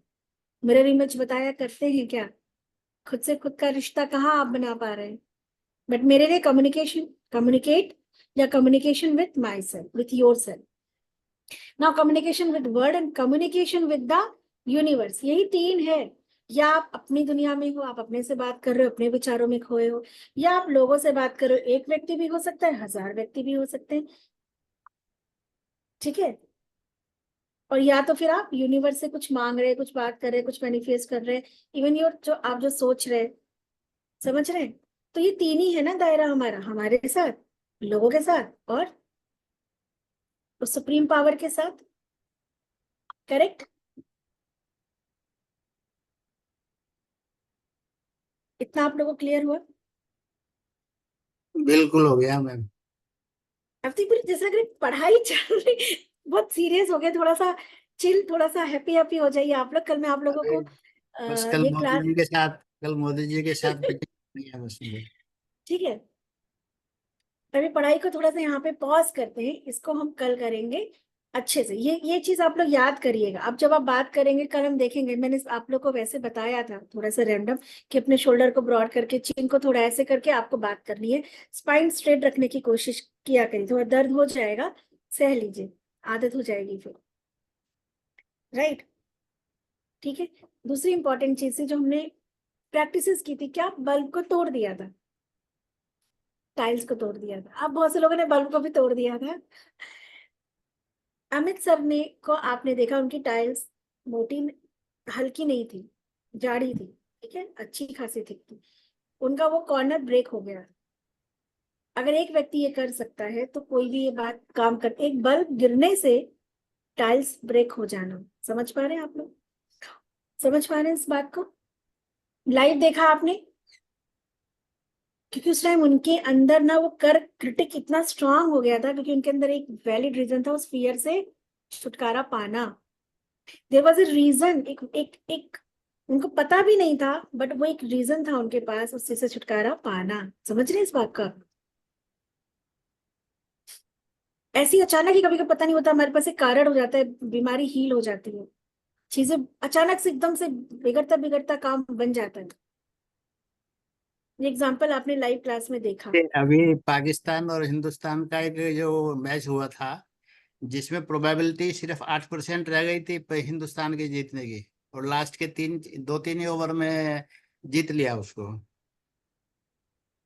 मिरर इमेज बताया करते हैं क्या? खुद से खुद का रिश्ता कहाँ आप बना पा रहे हैं? बट मेरे लिए कम्युनिकेट या communication with my self, with your self. Now communication with word and communication with the universe, यही 3 है। या आप अपनी दुनिया में हो, आप अपने से बात कर रहे हो, अपने विचारों में खोए हो, या आप लोगों से बात कर रहे हो, एक व्यक्ति भी हो सकता है, 1000 व्यक्ति भी हो सकते हैं। ठीक है, और या तो फिर आप यूनिवर्स से कुछ मांग रहे हैं, कुछ बात कर रहे हैं, कुछ मैनिफेस्ट कर रहे हैं, इवन योर जो आप जो सोच रहे हैं, समझ रहे हैं? तो ये 3 ही है ना दायरा हमारा, हमारे साथ, लोगों के साथ, और उस सुप्रीम पावर के साथ। करेक्ट? इतना आप लोगों को क्लियर हुआ? बिल्कुल हो गया मैम। अब तो पूरी जैसे लग पढ़ाई चल रही, बहुत सीरियस हो गया, थोड़ा सा चिल, थोड़ा सा हैप्पी हैप्पी हो जाइए आप लोग। कल मैं आप लोगों अरे को बस कल ये मोदी क्लास, जी के साथ, कल मोदी जी के साथ मीटिंग करनी है बस मुझे। ठीक है, अभी पढ़ाई को थोड़ा सा यहाँ पे पॉज करते हैं, इसको हम कल करेंगे अच्छे से। ये चीज आप लोग याद करिएगा। अब जब आप बात करेंगे कल हम देखेंगे, मैंने आप लोग को वैसे बताया था थोड़ा सा रैंडम कि अपने शोल्डर को ब्रॉड करके, चिन को थोड़ा ऐसे करके आपको बात करनी है। स्पाइन स्ट्रेट रखने की कोशिश किया करिए, थोड़ा दर्द हो जाएगा, सह लीजिए, आदत हो जाएगी फिर, राइट? ठीक है। दूसरी इंपॉर्टेंट चीज थी जो हमने प्रैक्टिसेस की थी, क्या बल्ब को तोड़ दिया था, टाइल्स को तोड़ दिया था। अब बहुत से लोगों ने बल्ब को भी तोड़ दिया था। अमित सर ने को आपने देखा, उनकी टाइल्स मोटी हल्की नहीं थी, जाड़ी थी, ठीक है, अच्छी खासी थिक थी। उनका वो कॉर्नर ब्रेक हो गया। अगर एक व्यक्ति ये कर सकता है तो कोई भी ये बात काम कर, एक बल्ब गिरने से टाइल्स ब्रेक हो जाना। समझ पा रहे हैं आप लोग? समझ पा रहे हैं इस बात को? लाइव देखा आपने? क्योंकि उस टाइम उनके अंदर ना वो कर क्रिटिक इतना स्ट्रांग हो गया था, क्योंकि उनके अंदर एक वैलिड रीजन था उस फियर से छुटकारा पाना। देयर वाज अ रीजन, एक उनको पता भी नहीं था, बट वो एक रीजन था उनके पास उस चीज से छुटकारा पाना। समझ रहे हैं इस बात का? ऐसी अचानक ही कभी कभी पता नहीं होता, हमारे पास एक कारण हो जाता है, बीमारी हील हो जाती है, चीजें अचानक से एकदम से बिगड़ता बिगड़ता काम बन जाता है। ये एग्जाम्पल आपने लाइव क्लास में देखा। अभी पाकिस्तान और हिंदुस्तान का एक जो मैच हुआ था, जिसमें प्रोबेबिलिटी सिर्फ 8% रह गई थी हिंदुस्तान के जीतने की, और लास्ट के 3 ही ओवर में जीत लिया उसको।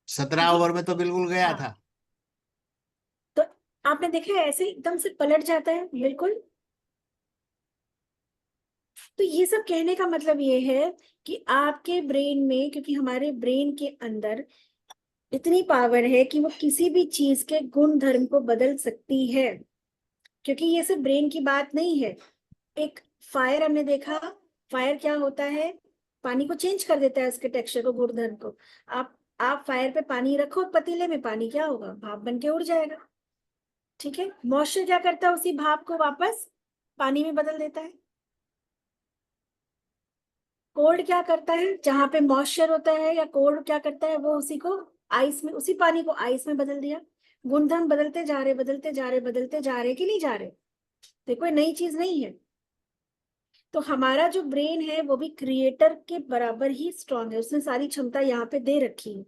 17 ओवर में तो बिल्कुल गया हाँ। था। तो आपने देखा है ऐसे एकदम से पलट जाता है बिल्कुल। तो ये सब कहने का मतलब ये है कि आपके ब्रेन में, क्योंकि हमारे ब्रेन के अंदर इतनी पावर है कि वो किसी भी चीज के गुण धर्म को बदल सकती है। क्योंकि ये सिर्फ ब्रेन की बात नहीं है। एक फायर हमने देखा, फायर क्या होता है, पानी को चेंज कर देता है, उसके टेक्सचर को, गुण धर्म को। आप फायर पे पानी रखो पतीले में, पानी क्या होगा, भाप बन के उड़ जाएगा। ठीक है। मॉइस्चर क्या करता है, उसी भाप को वापस पानी में बदल देता है। कोल्ड क्या करता है, जहां पे मॉइस्चर होता है या कोल्ड क्या करता है, वो उसी को आइस में, उसी पानी को आइस में बदल दिया। गुणधर्म बदलते जा रहे, बदलते जा रहे, बदलते जा रहे कि नहीं जा रहे? तो कोई नई चीज नहीं है। तो हमारा जो ब्रेन है वो भी क्रिएटर के बराबर ही स्ट्रांग है, उसने सारी क्षमता यहाँ पे दे रखी है।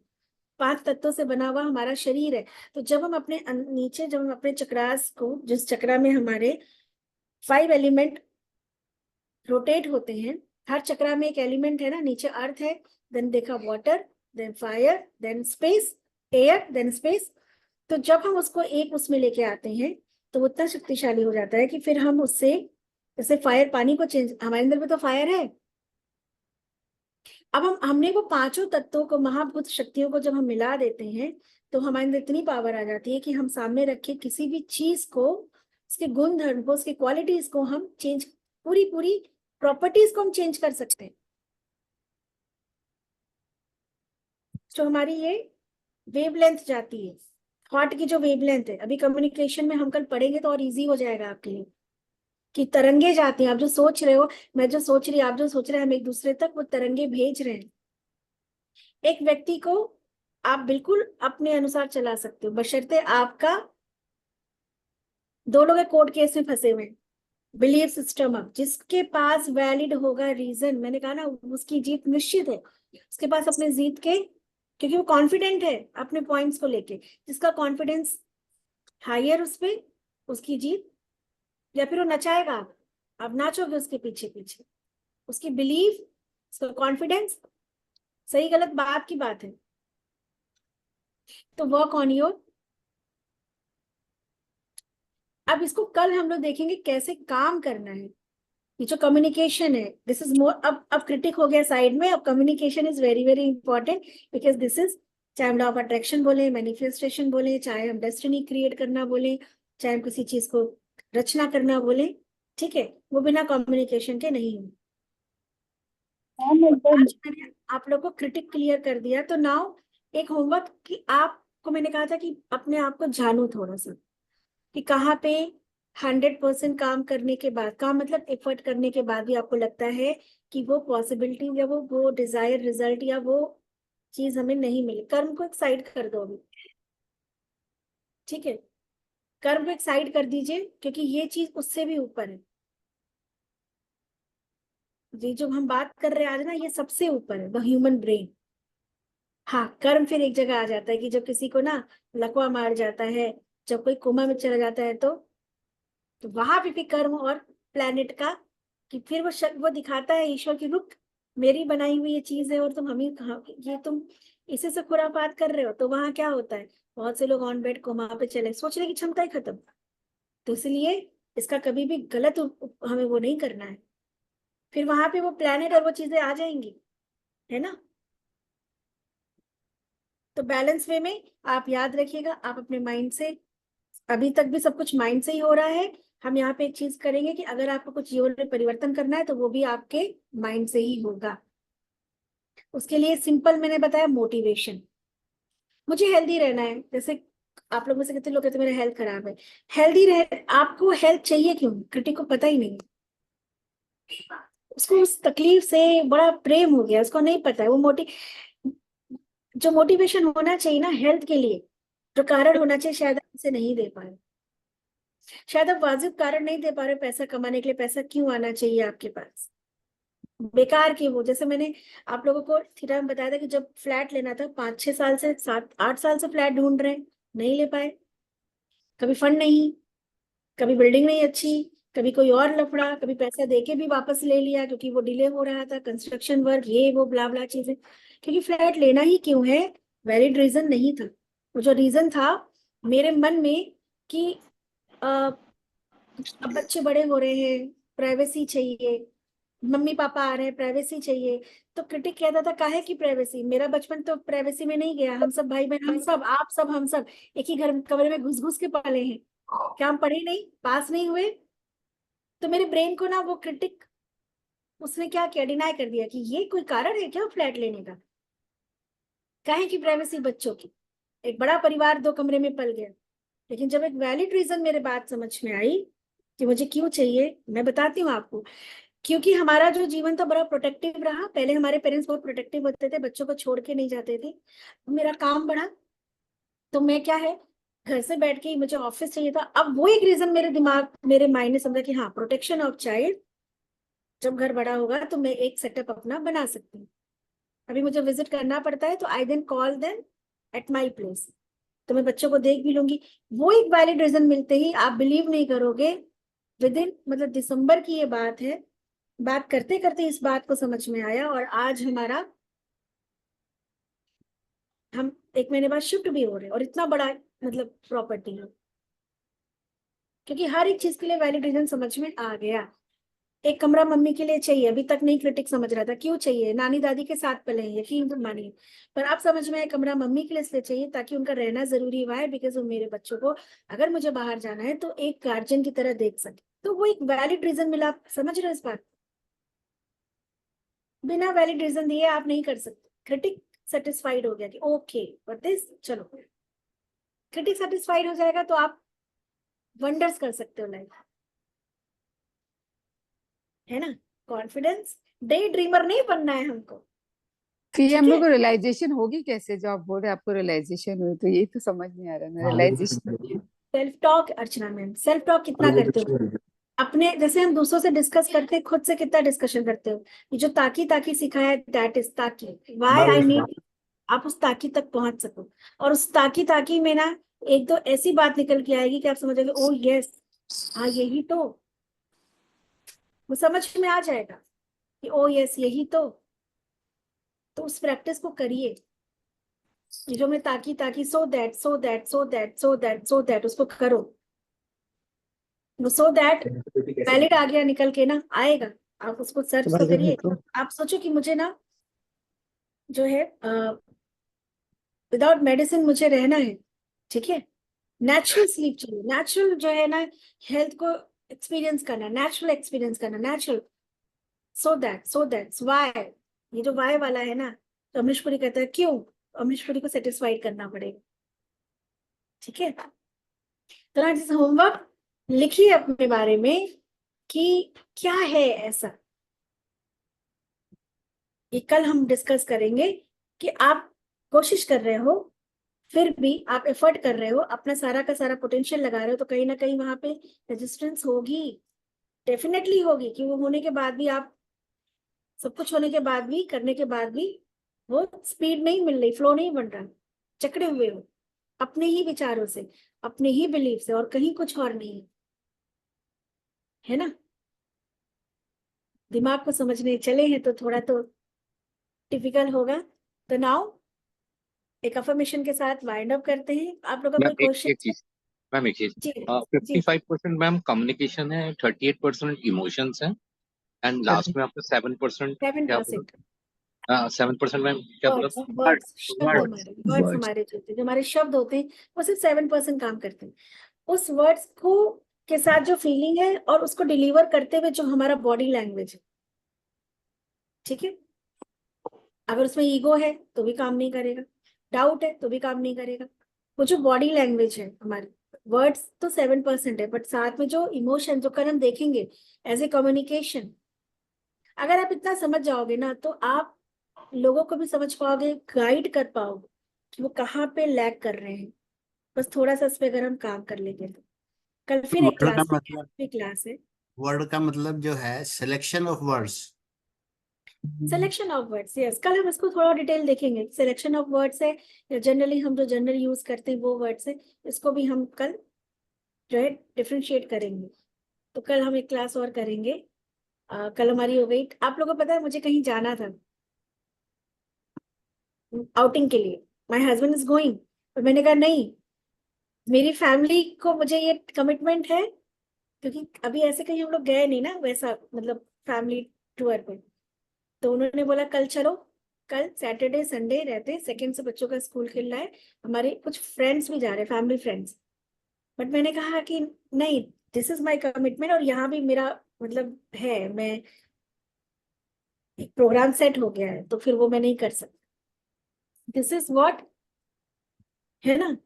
5 तत्वों से बना हुआ हमारा शरीर है। तो जब हम अपने नीचे, जब हम अपने चक्रास को, जिस चक्रा में हमारे 5 एलिमेंट रोटेट होते हैं, हर चक्रा में एक एलिमेंट है ना, नीचे अर्थ है, देन देखा water, then fire, then space, air, then space. तो जब हम उसको एक उसमें लेके आते हैं तो वो इतना शक्तिशाली हो जाता है कि फिर हम उससे, जैसे फायर पानी को चेंज, हमारे अंदर भी तो फायर है। अब हमने वो 5 तत्वों को, महाभूत शक्तियों को जब हम मिला देते हैं तो हमारे अंदर इतनी पावर आ जाती है कि हम सामने रखे किसी भी चीज को, उसके गुण धर्म को, उसकी क्वालिटीज को हम चेंज, पूरी पूरी प्रॉपर्टीज को हम चेंज कर सकते हैं। जो हमारी ये वेवलेंथ जाती है, थॉट की जो वेवलेंथ है, अभी कम्युनिकेशन में हम कल पढ़ेंगे तो और इजी हो जाएगा आपके लिए, कि तरंगे जाती हैं। आप जो सोच रहे हो, मैं जो सोच रही, आप जो सोच रहे हैं, हम एक दूसरे तक वो तरंगे भेज रहे हैं। एक व्यक्ति को आप बिल्कुल अपने अनुसार चला सकते हो, बशर्ते आपका, 2 लोग कोर्ट केस में फंसे हुए हैं, बिलीफ सिस्टम, अब जिसके पास वैलिड होगा रीजन, मैंने कहा ना, उसकी जीत निश्चित है। उसके पास अपने जीत के, क्योंकि वो कॉन्फिडेंट है अपने पॉइंट्स को लेके, जिसका कॉन्फिडेंस हायर उस पे, उसकी जीत। या फिर वो नचाएगा, आप नाचोगे उसके पीछे पीछे, उसकी बिलीफ, उसका कॉन्फिडेंस, सही गलत बात की बात है। तो वर्क ऑन योर। अब इसको कल हम लोग देखेंगे कैसे काम करना है। ये जो कम्युनिकेशन है, दिस इज मोर, अब क्रिटिक हो गया साइड में, अब communication is very very important, because this is, चाहे हम लॉ ऑफ अट्रैक्शन बोले, मैनिफेस्टेशन बोले, चाहे हम डेस्टिनी क्रिएट करना बोले, चाहे हम किसी चीज को रचना करना बोले, ठीक है, वो बिना कम्युनिकेशन के नहीं है। आज मैंने आप लोग को क्रिटिक क्लियर कर दिया। तो नाउ एक होमवर्क, कि आपको मैंने कहा था कि अपने आप को जानो थोड़ा सा, कि कहाँ पे 100% काम करने के बाद, काम मतलब एफर्ट करने के बाद भी आपको लगता है कि वो पॉसिबिलिटी या वो डिजायर रिजल्ट या वो चीज हमें नहीं मिली। कर्म को एक साइड कर दो अभी, ठीक है, कर्म को एक साइड कर दीजिए, क्योंकि ये चीज उससे भी ऊपर है। ये जो हम बात कर रहे हैं आज ना, ये सबसे ऊपर है, द ह्यूमन ब्रेन। हाँ, कर्म फिर एक जगह आ जाता है कि जब किसी को ना लकवा मार जाता है, जब कोई कोमा में चला जाता है, तो वहां पे भी कर्म और प्लेनेट का, कि फिर वो दिखाता है ईश्वर की, रुक, मेरी बनाई हुई ये चीज है और तुम हमें ये तुम इसी से खुरापात कर रहे हो। तो वहां क्या होता है, बहुत से लोग ऑन बेड कोमा पे चले, सोचने की क्षमता ही खत्म। तो इसलिए इसका कभी भी गलत हमें वो नहीं करना है। फिर वहां पे वो प्लेनेट और वो चीजें आ जाएंगी, है ना। तो बैलेंस वे में आप याद रखिएगा, आप अपने माइंड से, अभी तक भी सब कुछ माइंड से ही हो रहा है। हम यहाँ पे एक चीज करेंगे कि अगर आपको कुछ जीवन में परिवर्तन करना है तो वो भी आपके माइंड से ही होगा। उसके लिए सिंपल मैंने बताया, मोटिवेशन। मुझे हेल्दी रहना है, जैसे आप लोग में से कितने लोग कहते हैं मेरा हेल्थ खराब है। हेल्दी रह, आपको हेल्थ चाहिए क्यों, क्रिटिक को पता ही नहीं, उसको उस तकलीफ से बड़ा प्रेम हो गया, उसको नहीं पता है। वो जो मोटिवेशन होना चाहिए ना हेल्थ के लिए, जो कारण होना चाहिए, शायद आप उसे नहीं दे पा रहे। शायद आप वाजिब कारण नहीं दे पा रहे पैसा कमाने के लिए। पैसा क्यों आना चाहिए आपके पास, बेकार की वो, जैसे मैंने आप लोगों को थीटा में बताया था कि जब फ्लैट लेना था, 5-6 साल से 7-8 साल से फ्लैट ढूंढ रहे हैं, नहीं ले पाए। कभी फंड नहीं, कभी बिल्डिंग नहीं अच्छी, कभी कोई और लफड़ा, कभी पैसा देके भी वापस ले लिया क्योंकि वो डिले हो रहा था, कंस्ट्रक्शन वर्क, ये वो ब्ला ब्ला चीजें। क्योंकि फ्लैट लेना ही क्यों है, वैलिड रीजन नहीं था। वो जो रीजन था मेरे मन में कि अब बच्चे बड़े हो रहे हैं, प्राइवेसी चाहिए, मम्मी पापा आ रहे हैं, प्राइवेसी चाहिए। तो क्रिटिक कहता था काहे की प्राइवेसी, मेरा बचपन तो प्राइवेसी में नहीं गया, हम सब भाई बहन, हम सब, आप सब, हम सब एक ही घर कमरे में घुस घुस के पले हैं, क्या हम पढ़े नहीं, पास नहीं हुए। तो मेरे ब्रेन को ना वो क्रिटिक, उसने क्या किया, डिनाई कर दिया कि ये कोई कारण है क्या फ्लैट लेने का, काहे की प्राइवेसी बच्चों की। एक बड़ा परिवार 2 कमरे में पल गया। लेकिन जब एक वैलिड रीजन मेरे बात समझ में आई कि मुझे क्यों चाहिए, मैं बताती हूँ आपको। क्योंकि हमारा जो जीवन था बड़ा प्रोटेक्टिव रहा, पहले हमारे पेरेंट्स बहुत प्रोटेक्टिव होते थे, बच्चों को छोड़ के नहीं जाते थे। मेरा काम बढ़ा, तो मैं क्या है, घर से बैठ के ही मुझे ऑफिस चाहिए था। अब वो एक रीजन मेरे दिमाग, मेरे माइंड ने समझा कि हाँ, प्रोटेक्शन ऑफ चाइल्ड, जब घर बड़ा होगा तो मैं एक सेटअप अपना बना सकती हूँ। अभी मुझे विजिट करना पड़ता है तो I then call them at my place, तो मैं बच्चों को देख भी लूंगी। वो एक वैलिड रीजन मिलते ही, आप बिलीव नहीं करोगे, विद इन, मतलब दिसंबर की ये बात है, बात करते करते इस बात को समझ में आया, और आज हमारा, हम 1 महीने बाद शिफ्ट भी हो रहे हैं, और इतना बड़ा मतलब प्रॉपर्टी है, क्योंकि हर एक चीज के लिए वैलिड रीजन समझ में आ गया। एक कमरा मम्मी के लिए चाहिए, अभी तक नहीं क्रिटिक समझ रहा था क्यों चाहिए, नानी दादी के साथ पले हैं, यकीन तो मानिए, पर आप समझ में आए कमरा मम्मी के लिए इसलिए चाहिए ताकि उनका रहना जरूरी हुआ है, बिकॉज वो मेरे बच्चों को अगर मुझे बाहर जाना है तो एक गार्जियन की तरह देख सके। तो वो एक वैलिड रीजन मिला, आप समझ रहे हो इस बात, बिना वैलिड रीजन दिए आप नहीं कर सकते। क्रिटिक सेटिस्फाइड हो गया कि ओके बट दिस, चलो क्रिटिक सेटिस्फाइड हो जाएगा तो आप वंडर्स कर सकते हो लाइफ, है ना। कॉन्फिडेंस, डे ड्रीमर नहीं बनना है हमको, तो ये ठीक हम है। लोग को रियलाइजेशन होगी कैसे, जो आप बोल रहे हैं आपको रियलाइजेशन हुई, तो यही तो समझ नहीं आ रहा ना, रियलाइजेशन। सेल्फ टॉक, अर्चना मैम, सेल्फ टॉक कितना करते हो अपने, जैसे हम दूसरों से डिस्कस करते हैं, खुद से कितना डिस्कशन करते हो। ये जो ताकी ताकी सिखाया है, दैट इज ताकी, व्हाई आई नीड, आप उस ताकी तक पहुंच सको। और उस ताकी ताकी में ना एक दो ऐसी बात निकल के आएगी कि आप समझोगे ओ यस, हाँ यही तो, वो समझ में आ जाएगा कि ओ यस यही तो उस प्रैक्टिस को करिए। ये जो मैं ताकी ताकी, so that so that so that so that so that, उसको करो। वो सो दैट वैलिड आ गया निकल के ना, आएगा, आप उसको सर्च तो करिए। आप सोचो कि मुझे ना जो है विदाउट मेडिसिन मुझे रहना है, ठीक है, नेचुरल स्लीप चाहिए, नेचुरल जो है ना हेल्थ को एक्सपीरियंस करना, नेचुरल एक्सपीरियंस करना, नेचुरल, सो दैट्स वाई। ये जो वाई वाला है ना, तो अमरीश पुरी कहता है क्यों, अमरीश पुरी को सेटिस्फाइड करना पड़ेगा, ठीक है। तो ना जैसे होमवर्क लिखिए अपने बारे में कि क्या है ऐसा, ये कल हम डिस्कस करेंगे कि आप कोशिश कर रहे हो फिर भी आप एफर्ट कर रहे हो, अपना सारा का सारा पोटेंशियल लगा रहे हो, तो कहीं ना कहीं वहां पे रेजिस्टेंस होगी, डेफिनेटली होगी। कि वो होने के बाद भी आप, सब कुछ होने के बाद भी, करने के बाद भी वो स्पीड नहीं मिल रही, फ्लो नहीं बन रहा, जकड़े हुए हो अपने ही विचारों से, अपने ही बिलीफ से, और कहीं कुछ और नहीं है ना। दिमाग को समझने चले हैं तो थोड़ा तो टिपिकल होगा। तो नाउ एक अफर्मेशन के साथ वाइंड अप करते हैं। आप लोग का मैम कोई एक क्वेश्चन? एक चीज, मैम एक चीज, जी जी। 55% मैम कम्युनिकेशन है, 38% इमोशंस है, एंड लास्ट में आपने 7% क्या बोला? 7%। 7% मैम क्या बोला वर्ड्स था? वर्ड्स शब्द, वर्ड। हमारे वर्ड्स, वर्ड्स। हमारे जो हमारे शब्द होते हैं वो सिर्फ 7% काम करते हैं। उस वर्ड्स को के साथ जो फीलिंग है और उसको डिलीवर करते हुए जो हमारा बॉडी लैंग्वेज है, ठीक है। अगर उसमें ईगो है तो भी काम नहीं करेगा, डाउट है तो भी काम नहीं करेगा। वो जो बॉडी लैंग्वेज है हमारी, वर्ड्स तो 7% है, बट साथ में जो इमोशन, जो कल हम देखेंगे एज ए कम्युनिकेशन, अगर आप इतना समझ जाओगे ना तो आप लोगों को भी समझ पाओगे, गाइड कर पाओगे कि वो कहाँ पे लैग कर रहे हैं। बस थोड़ा सा इस पे अगर हम काम कर लेंगे तो कल फिर एक वर्ड का क्लास है, मतलब, भी क्लास है। वर्ड का मतलब जो है selection of words. Selection of words, yes, कल हम इसको थोड़ा डिटेल देखेंगे। सिलेक्शन ऑफ वर्ड्स है, या जनरली हम जो जनरल यूज करते हैं वो वर्ड्स है, इसको भी हम कल जो है डिफ्रेंशिएट करेंगे। तो कल हम एक क्लास और करेंगे। कल हमारी हो गई। आप लोगों को पता है मुझे कहीं जाना था आउटिंग के लिए, माय हस्बैंड इज गोइंग, और मैंने कहा नहीं, मेरी फैमिली को मुझे ये कमिटमेंट है, क्योंकि अभी ऐसे कहीं हम लोग गए नहीं ना वैसा, मतलब फैमिली टूर पे। तो उन्होंने बोला कल चलो। कल सैटरडे संडे रहते, सेकंड से बच्चों का स्कूल खुल रहा है, हमारे कुछ फ्रेंड्स भी जा रहे हैं, फैमिली फ्रेंड्स। बट मैंने कहा कि नहीं, दिस इज माय कमिटमेंट, और यहाँ भी मेरा मतलब है, मैं एक प्रोग्राम सेट हो गया है, तो फिर वो मैं नहीं कर सकती। दिस इज व्हाट, है ना,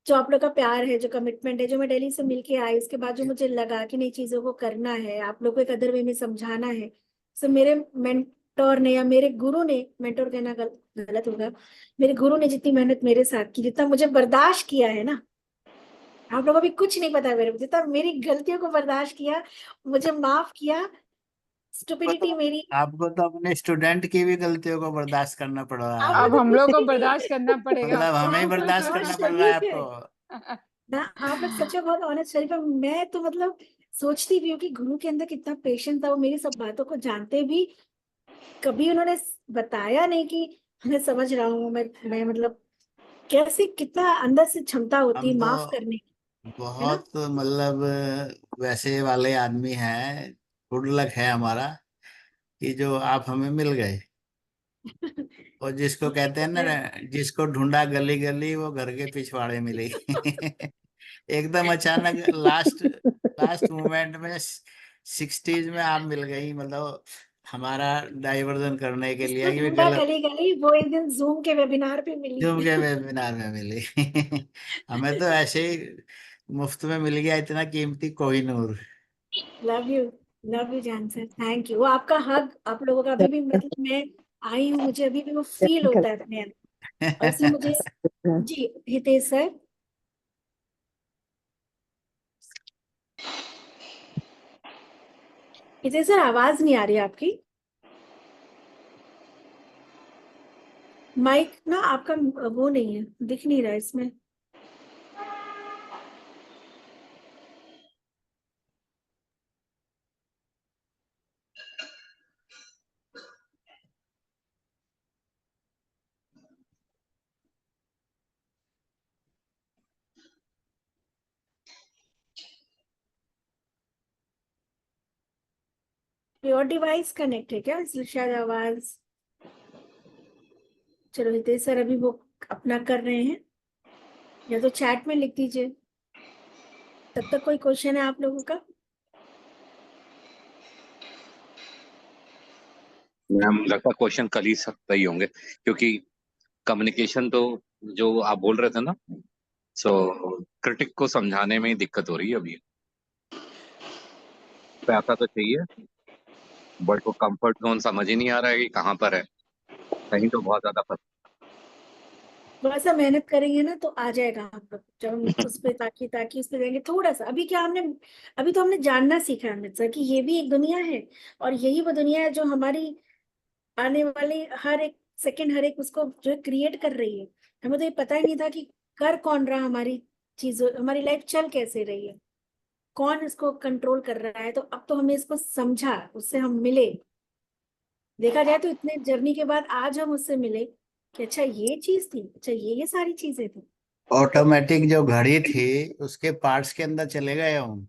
जो आप लोग का प्यार है, जो कमिटमेंट है, जो मैं दिल्ली से मिलके आई उसके बाद जो मुझे लगा कि नहीं, चीजों को करना है, आप लोग को एक अदर वे में समझाना है। सो मेरे मेंटोर ने, या मेरे गुरु ने, मेंटोर कहना गलत होगा, मेरे गुरु ने जितनी मेहनत मेरे साथ की, जितना मुझे बर्दाश्त किया है ना, आप लोगों को भी कुछ नहीं पता मेरे, जितना मेरी गलतियों को बर्दाश्त किया, मुझे माफ किया, स्टुपिडिटी मेरी। आपको तो अपने स्टूडेंट की भी गलतियों को बर्दाश्त करना पड़ रहा आप है। लोग अब तो हम कुछ लोग को नहीं बर्दाश्त करना पड़ेगा मतलब हमें ही आप लोग बर्दाश्त बहुत करना पड़ रहा है शरीफ है आपको। ना, आप लोग सच में बहुत ऑनेस्ट शरीफ है। मैं तो मतलब सोचती भी हूँ कि गुरु के अंदर कितना पेशेंस था, वो मेरी सब बातों को जानते भी, कभी उन्होंने बताया नहीं कि मैं समझ रहा हूँ, मैं मतलब कैसे, कितना अंदर से क्षमता होती हम है माफ तो करने की, है ना। बहुत मतलब वैसे वाले आदमी हैं, गुड लक है हमारा कि जो आप हमें मिल गए। और जिसको ये कहते तो हैं ना, है। जिसको ढूंढा गली गली वो घर के पिछवाड़े मिली। एकदम अचानक लास्ट लास्ट मोमेंट में 60s में आप मिल गई, मतलब हमारा डाइवर्जन करने के इसको लिए कि वे ढूंढा गलत। गली गली, वो एक दिन जूम के वेबिनार पे जूम मिली। के वेबिनार में मिली। हमें तो ऐसे ही मुफ्त में मिल गया इतना कीमती Kohinoor. Love you, love you जान सर, थैंक यू। वो आपका हक आप लोगों का अभी भी, मतलब मैं आई हूँ, मुझे अभी भी वो फील होता है अपने अंदर। और इसमें मुझे, जी हितेश सर। हितेश सर आवाज नहीं आ रही आपकी, माइक ना आपका वो नहीं है, दिख नहीं रहा है इसमें। योर डिवाइस कनेक्ट है क्या, इसलिए शायद आवाज। चलो हितेश सर अभी वो अपना कर रहे हैं, या तो चैट में लिख दीजिए। तब तक कोई क्वेश्चन है आप लोगों का? मैम लगता है क्वेश्चन कल ही सकता ही होंगे, क्योंकि कम्युनिकेशन तो जो आप बोल रहे थे ना, सो क्रिटिक को समझाने में ही दिक्कत हो रही है अभी। पैसा तो चाहिए, बट वो कंफर्ट जोन समझ ही नहीं आ रहा है कि कहाँ पर है, कहीं तो बहुत ज्यादा फंस। थोड़ा सा मेहनत करेंगे ना तो आ जाएगा हम लोग, जब हम उस पे ताकि ताकि उस पे जाएंगे थोड़ा सा। अभी क्या हमने, अभी तो हमने जानना सीखा है अमृत सर कि ये भी एक दुनिया है, और यही वो दुनिया है जो हमारी आने वाली हर एक सेकंड, हर एक उसको जो है क्रिएट कर रही है। हमें तो ये पता ही नहीं था कि कर कौन रहा हमारी चीजों, हमारी लाइफ चल कैसे रही है, कौन इसको कंट्रोल कर रहा है। तो अब तो हमने इसको समझा, उससे हम मिले। देखा जाए तो इतने जर्नी के बाद आज हम उससे मिले कि अच्छा ये चीज थी, अच्छा ये सारी चीजें थी। ऑटोमेटिक जो घड़ी थी उसके पार्ट्स के अंदर चले गए हम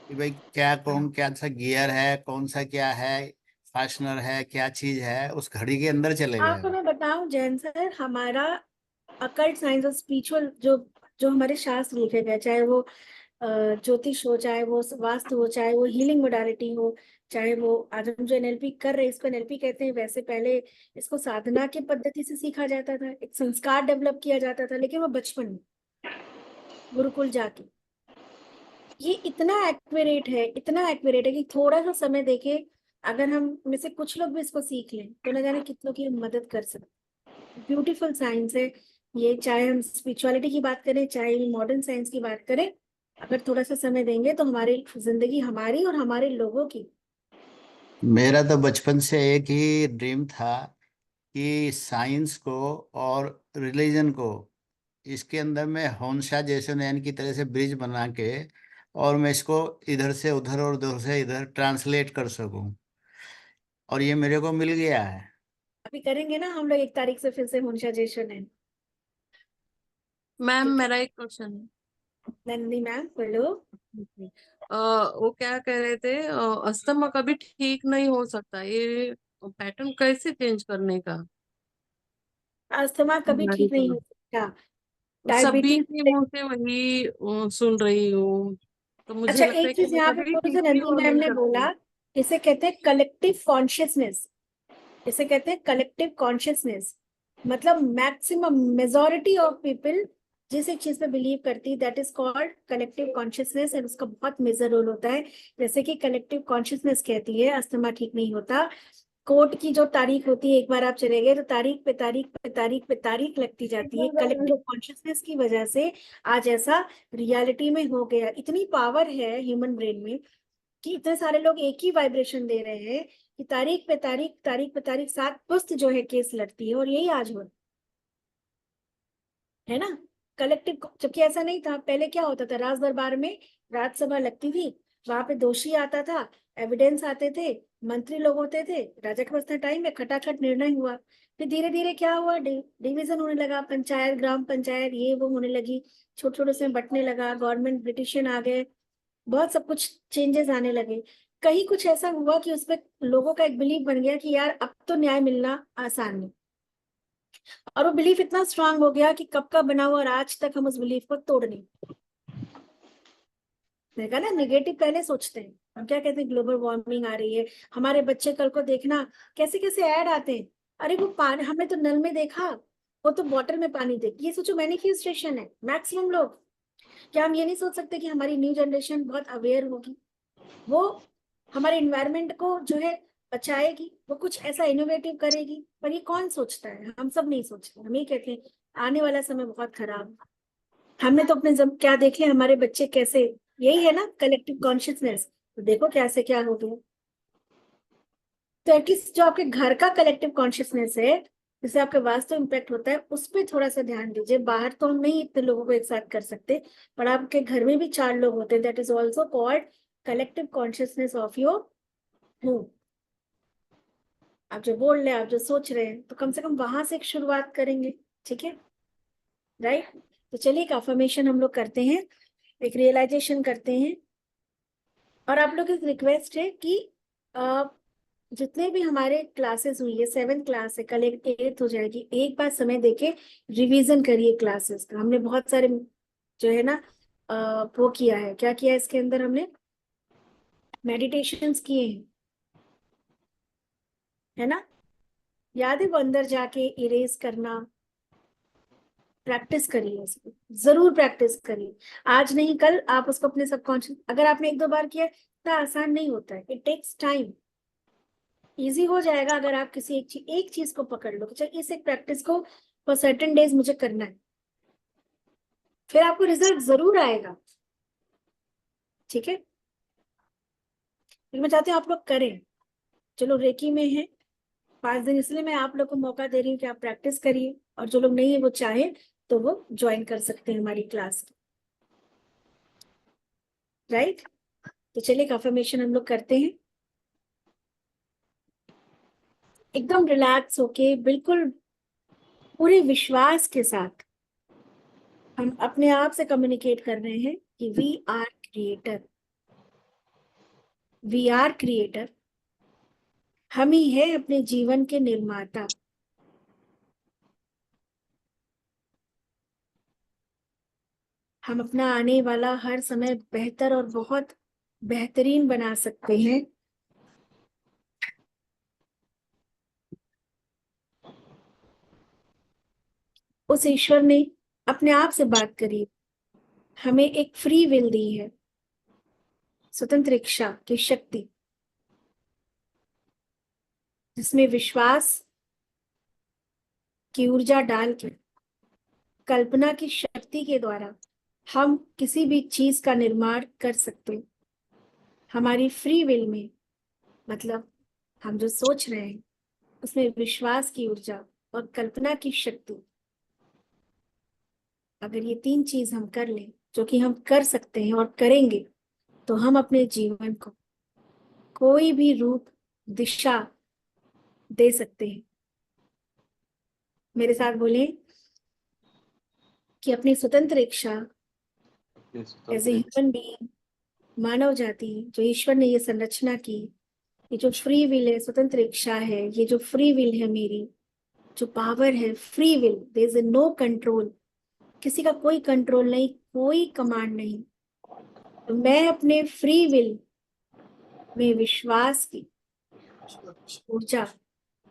कि भाई क्या कौन क्या सा गियर है, कौन सा क्या है, फास्टनर है, क्या चीज है, उस घड़ी के अंदर चले गए आपको हम। मैं बताऊं जैन सर, हमारा अकल्ट साइंस और स्पिरिचुअल जो जो हमारे शास्त्र लिखे गए, चाहे वो ज्योतिष हो, चाहे वो वास्तु हो, चाहे वो हीलिंग मोडालिटी हो, चाहे वो आज हम जो एनएलपी कर रहे हैं इसको एनएलपी कहते हैं, वैसे पहले इसको साधना की पद्धति से सीखा जाता था, एक संस्कार डेवलप किया जाता था, लेकिन वो बचपन में गुरुकुल जाके। ये इतना एक्यूरेट है, इतना एक्यूरेट है कि थोड़ा सा समय देके अगर हम में से कुछ लोग भी इसको सीख लें तो न जाने कितनों की हम मदद कर सकते। ब्यूटीफुल साइंस है ये, चाहे हम स्पिरिचुअलिटी की बात करें, चाहे मॉडर्न साइंस की बात करें, अगर थोड़ा सा समय देंगे तो हमारी जिंदगी, हमारी और हमारे लोगों की। मेरा तो बचपन से एक ही ड्रीम था कि साइंस को और रिलीजन को इसके अंदर मैं होनशा जैसे नैन की तरह से ब्रिज बना के और मैं इसको इधर से उधर और उधर से इधर ट्रांसलेट कर सकूं, और ये मेरे को मिल गया है। अभी करेंगे ना हम लोग 1 तारीख से फिर से मुंशा जैशन है। मैम ठीक है मेरा एक क्वेश्चन है। नंदी मैम बोलो। वो क्या कह रहे थे, अस्थमा कभी ठीक नहीं हो सकता, ये पैटर्न कैसे चेंज करने का? अस्थमा कभी बीमारी ठीक नहीं का हो सकता। सभी डायबिटीज। के मुंह से वही सुन रही हूँ, तो मुझे अच्छा लगता है एक कि चीज ये यहाँ पे कभी थोड़ी ठीक सी ही नंदी हो मैम नहीं ने सकती। बोला, इसे कहते हैं कलेक्टिव कॉन्शियसनेस। इसे कहते हैं कलेक्टिव कॉन्शियसनेस। मतलब मैक्सिमम मेजोरिटी ऑफ पीपल जिस एक चीज पे बिलीव करती है that is called collective consciousness, and उसका बहुत मेजर रोल होता है। जैसे कि कलेक्टिव कॉन्शियसनेस कहती है अस्थमा ठीक नहीं होता। कोर्ट की जो तारीख होती है, एक बार आप चले गए तो तारीख पे तारीख पे तारीख पे तारीख लगती जाती है, कलेक्टिव कॉन्शियसनेस की वजह से आज ऐसा रियलिटी में हो गया। इतनी पावर है ह्यूमन ब्रेन में कि इतने सारे लोग एक ही वाइब्रेशन दे रहे हैं कि तारीख पे तारीख, तारीख पे तारीख, 7 पुस्त जो है केस लड़ती है, और यही आज हो है ना। कलेक्टिव, जबकि ऐसा नहीं था पहले। क्या होता था, राज दरबार में राज्यसभा लगती थी, वहां पे दोषी आता था, एविडेंस आते थे, मंत्री लोग होते थे, राजा के पास था टाइम में, खटाखट निर्णय हुआ। फिर धीरे धीरे क्या हुआ, डिवीजन होने लगा, पंचायत ग्राम पंचायत ये वो होने लगी, छोटे छोटे से बंटने लगा, गवर्नमेंट ब्रिटिशियन आ गए, बहुत सब कुछ चेंजेस आने लगे। कहीं कुछ ऐसा हुआ कि उसपे लोगों का एक बिलीफ बन गया कि यार अब तो न्याय मिलना आसान नहीं। और वो बिलीफ इतना स्ट्रांग हो गया कि कब का बना हुआ और आज तक हम उस बिलीफ को तोड़ नहीं। देखा ना, नेगेटिव पहले सोचते हैं हम, क्या कहते हैं ग्लोबल वार्मिंग आ रही है, हमारे बच्चे कल को देखना कैसे कैसे ऐड आते हैं, अरे वो पानी हमने तो नल में देखा, वो तो बॉटल में पानी देख, ये सोचो मैनिफेस्टेशन है मैक्सिमम लोग। क्या हम ये नहीं सोच सकते कि हमारी न्यू जनरेशन बहुत अवेयर होगी, वो हमारे इन्वायरमेंट को जो है बचाएगी, वो कुछ ऐसा इनोवेटिव करेगी। पर ये कौन सोचता है, हम सब नहीं सोचते। हम ये कहते हैं आने वाला समय बहुत खराब है। हमने तो अपने क्या देख लिया, हमारे बच्चे कैसे, यही है ना कलेक्टिव कॉन्शियसनेस। तो देखो कैसे क्या हो गया। तो एटलीस्ट जो आपके घर का कलेक्टिव कॉन्शियसनेस है, जिससे आपके वास्तव इम्पैक्ट होता है, उस पर थोड़ा सा ध्यान दीजिए। बाहर तो हम नहीं इतने लोगों को एक साथ कर सकते, पर आपके घर में भी 4 लोग होते हैं, that is also called collective consciousness of your home. आप जो बोल रहे हैं, आप जो सोच रहे हैं, तो कम से कम वहां से एक शुरुआत करेंगे। ठीक है, राइट। तो चलिए एक अफर्मेशन हम लोग करते हैं, एक रियलाइजेशन करते हैं। और आप लोग की रिक्वेस्ट है कि जितने भी हमारे क्लासेस हुई है, 7th क्लास है, कल एक 8th हो जाएगी, एक बार समय देके रिवीजन करिए क्लासेस का। हमने बहुत सारे जो है ना वो किया है, क्या किया है इसके अंदर, हमने मेडिटेशंस किए हैं, है ना। याद है वो अंदर जाके इरेज करना, प्रैक्टिस करिए इसको, जरूर प्रैक्टिस करिए। आज नहीं कल आप उसको अपने सबकॉन्शियस, अगर आपने 1-2 बार किया तो आसान नहीं होता है, इट टेक्स टाइम। इजी हो जाएगा अगर आप किसी एक चीज को पकड़ लो। चल इस एक प्रैक्टिस को फॉर सर्टेन डेज मुझे करना है, फिर आपको रिजल्ट जरूर आएगा, ठीक है। मैं चाहती हूँ आप लोग करें। चलो रेकी में है 5 दिन, इसलिए मैं आप लोग को मौका दे रही हूँ कि आप प्रैक्टिस करिए, और जो लोग नहीं है वो चाहे तो वो ज्वाइन कर सकते हैं हमारी क्लास, राइट। तो चलिए कन्फर्मेशन हम लोग करते हैं, एकदम रिलैक्स होके, बिल्कुल पूरे विश्वास के साथ हम अपने आप से कम्युनिकेट कर रहे हैं कि we are creator, we are creator, हम ही है अपने जीवन के निर्माता। हम अपना आने वाला हर समय बेहतर और बहुत बेहतरीन बना सकते हैं। उस ईश्वर ने अपने आप से बात करी, हमें एक फ्री विल दी है, स्वतंत्र इच्छा की शक्ति, जिसमें विश्वास की ऊर्जा डाल के, कल्पना की शक्ति के द्वारा हम किसी भी चीज का निर्माण कर सकते हैं। हमारी फ्री विल में, मतलब हम जो सोच रहे हैं उसमें विश्वास की ऊर्जा और कल्पना की शक्ति, अगर ये 3 चीज हम कर लें, जो कि हम कर सकते हैं और करेंगे, तो हम अपने जीवन को कोई भी रूप, दिशा दे सकते हैं। मेरे साथ बोले कि अपनी स्वतंत्र इच्छा, एज ए ह्यूमन बीइंग, मानव जाति, जो ईश्वर ने ये संरचना की, ये जो फ्री विल है, स्वतंत्र इच्छा है, ये जो फ्री विल है, मेरी जो पावर है, free will, there is no control, किसी का कोई कंट्रोल नहीं, कोई कमांड नहीं। तो मैं अपने फ्री विल में विश्वास की ऊर्जा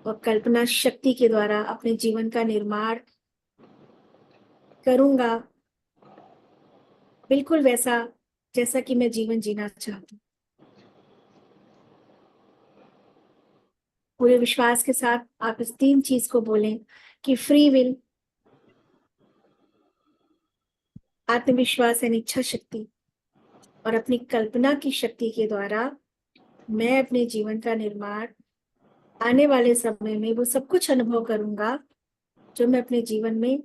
और कल्पना शक्ति के द्वारा अपने जीवन का निर्माण करूंगा, बिल्कुल वैसा जैसा कि मैं जीवन जीना चाहती हूँ। पूरे विश्वास के साथ आप इस 3 चीज को बोलें कि फ्री विल, आत्मविश्वास यानी इच्छा शक्ति, और अपनी कल्पना की शक्ति के द्वारा मैं अपने जीवन का निर्माण, आने वाले समय में वो सब कुछ अनुभव करूंगा जो मैं अपने जीवन में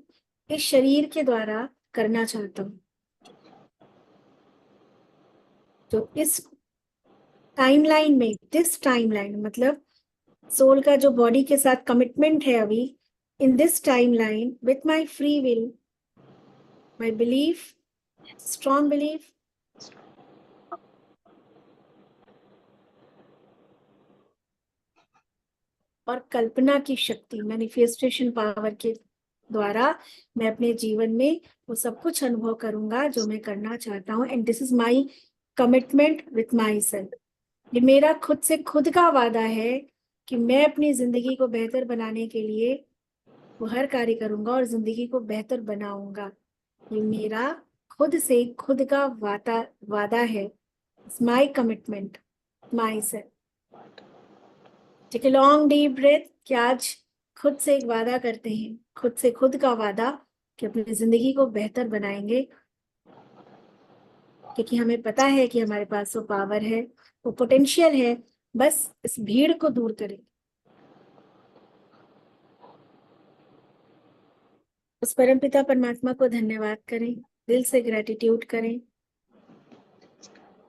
इस शरीर के द्वारा करना चाहता हूँ। तो इस टाइमलाइन में, दिस टाइमलाइन मतलब सोल का जो बॉडी के साथ कमिटमेंट है अभी, in this timeline with my free will, my belief, strong belief, और कल्पना की शक्ति, मैनिफेस्टेशन पावर के द्वारा मैं अपने जीवन में वो सब कुछ अनुभव करूंगा जो मैं करना चाहता हूँ। And this is my commitment with my self, ये मेरा खुद से खुद का वादा है कि मैं अपनी जिंदगी को बेहतर बनाने के लिए वो हर कार्य करूंगा और जिंदगी को बेहतर बनाऊंगा। ये मेरा खुद से खुद का वादा है, my commitment, my self. Take a long deep breath, कि आज खुद से एक वादा करते हैं, खुद से खुद का वादा कि अपनी जिंदगी को बेहतर बनाएंगे, क्योंकि हमें पता है कि हमारे पास वो पावर है, वो पोटेंशियल है, बस इस भीड़ को दूर करें। उस परमपिता परमात्मा को धन्यवाद करें, दिल से ग्रेटिट्यूड करें,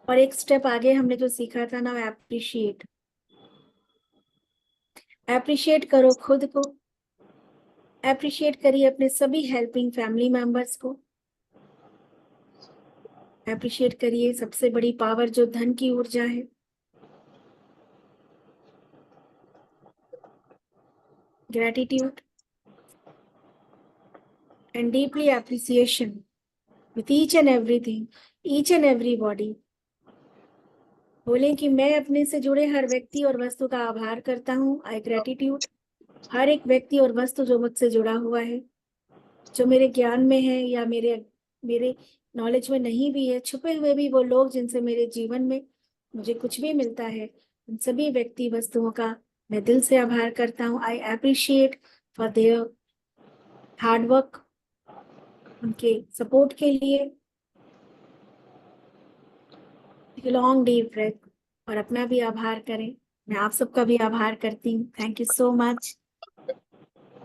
और एक स्टेप आगे हमने जो सीखा था ना, एप्रिशिएट, एप्रिशिएट करो खुद को, एप्रिशिएट करिए अपने सभी हेल्पिंग फैमिली मेंबर्स को, एप्रिशिएट करिए सबसे बड़ी पावर जो धन की ऊर्जा है। Gratitude and deeply appreciation with each and everything, each and everybody. बोले कि मैं अपने से जुड़े हर व्यक्ति और वस्तु का आभार करता हूँ। आई ग्रेटिट्यूड हर एक व्यक्ति और वस्तु जो मुझसे जुड़ा हुआ है, जो मेरे ज्ञान में है या मेरे नॉलेज में नहीं भी है, छुपे हुए भी वो लोग जिनसे मेरे जीवन में मुझे कुछ भी मिलता है, उन सभी व्यक्ति वस्तुओं का मैं दिल से आभार करता हूँ। I appreciate for their hard work, उनके सपोर्ट के लिए। लॉन्ग डीप ब्रेथ और अपना भी आभार करें। मैं आप सबका भी आभार करती हूँ। Thank you so much.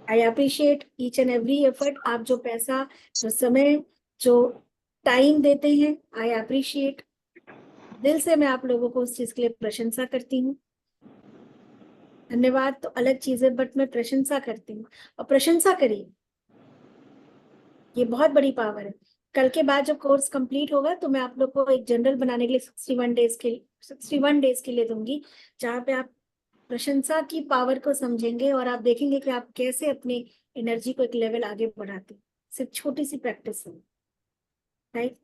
I appreciate each and every effort. आप जो पैसा, जो समय, जो टाइम देते हैं, आई अप्रिशिएट। दिल से मैं आप लोगों को उस चीज के लिए प्रशंसा करती हूँ। धन्यवाद तो अलग चीज है, बट मैं प्रशंसा करती हूँ। और प्रशंसा करिए, ये बहुत बड़ी पावर है। कल के बाद जब कोर्स कंप्लीट होगा तो मैं आप लोग को एक जनरल बनाने के लिए 61 डेज के लिए दूंगी, जहाँ पे आप प्रशंसा की पावर को समझेंगे और आप देखेंगे कि आप कैसे अपनी एनर्जी को एक लेवल आगे बढ़ाते हैं। सिर्फ छोटी सी प्रैक्टिस है, right?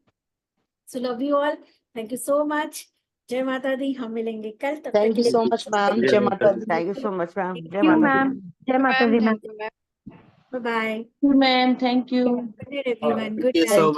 So love you all, thank you so much. जय माता दी। हम मिलेंगे कल, तब तक Thank के you लिए so much, ma'am. Jai Mata di. Thank you so much, ma'am. Jai Mata di. जय माता दी ma'am. Bye bye. Ma'am thank you. Good night everyone, good ये नाइट। सब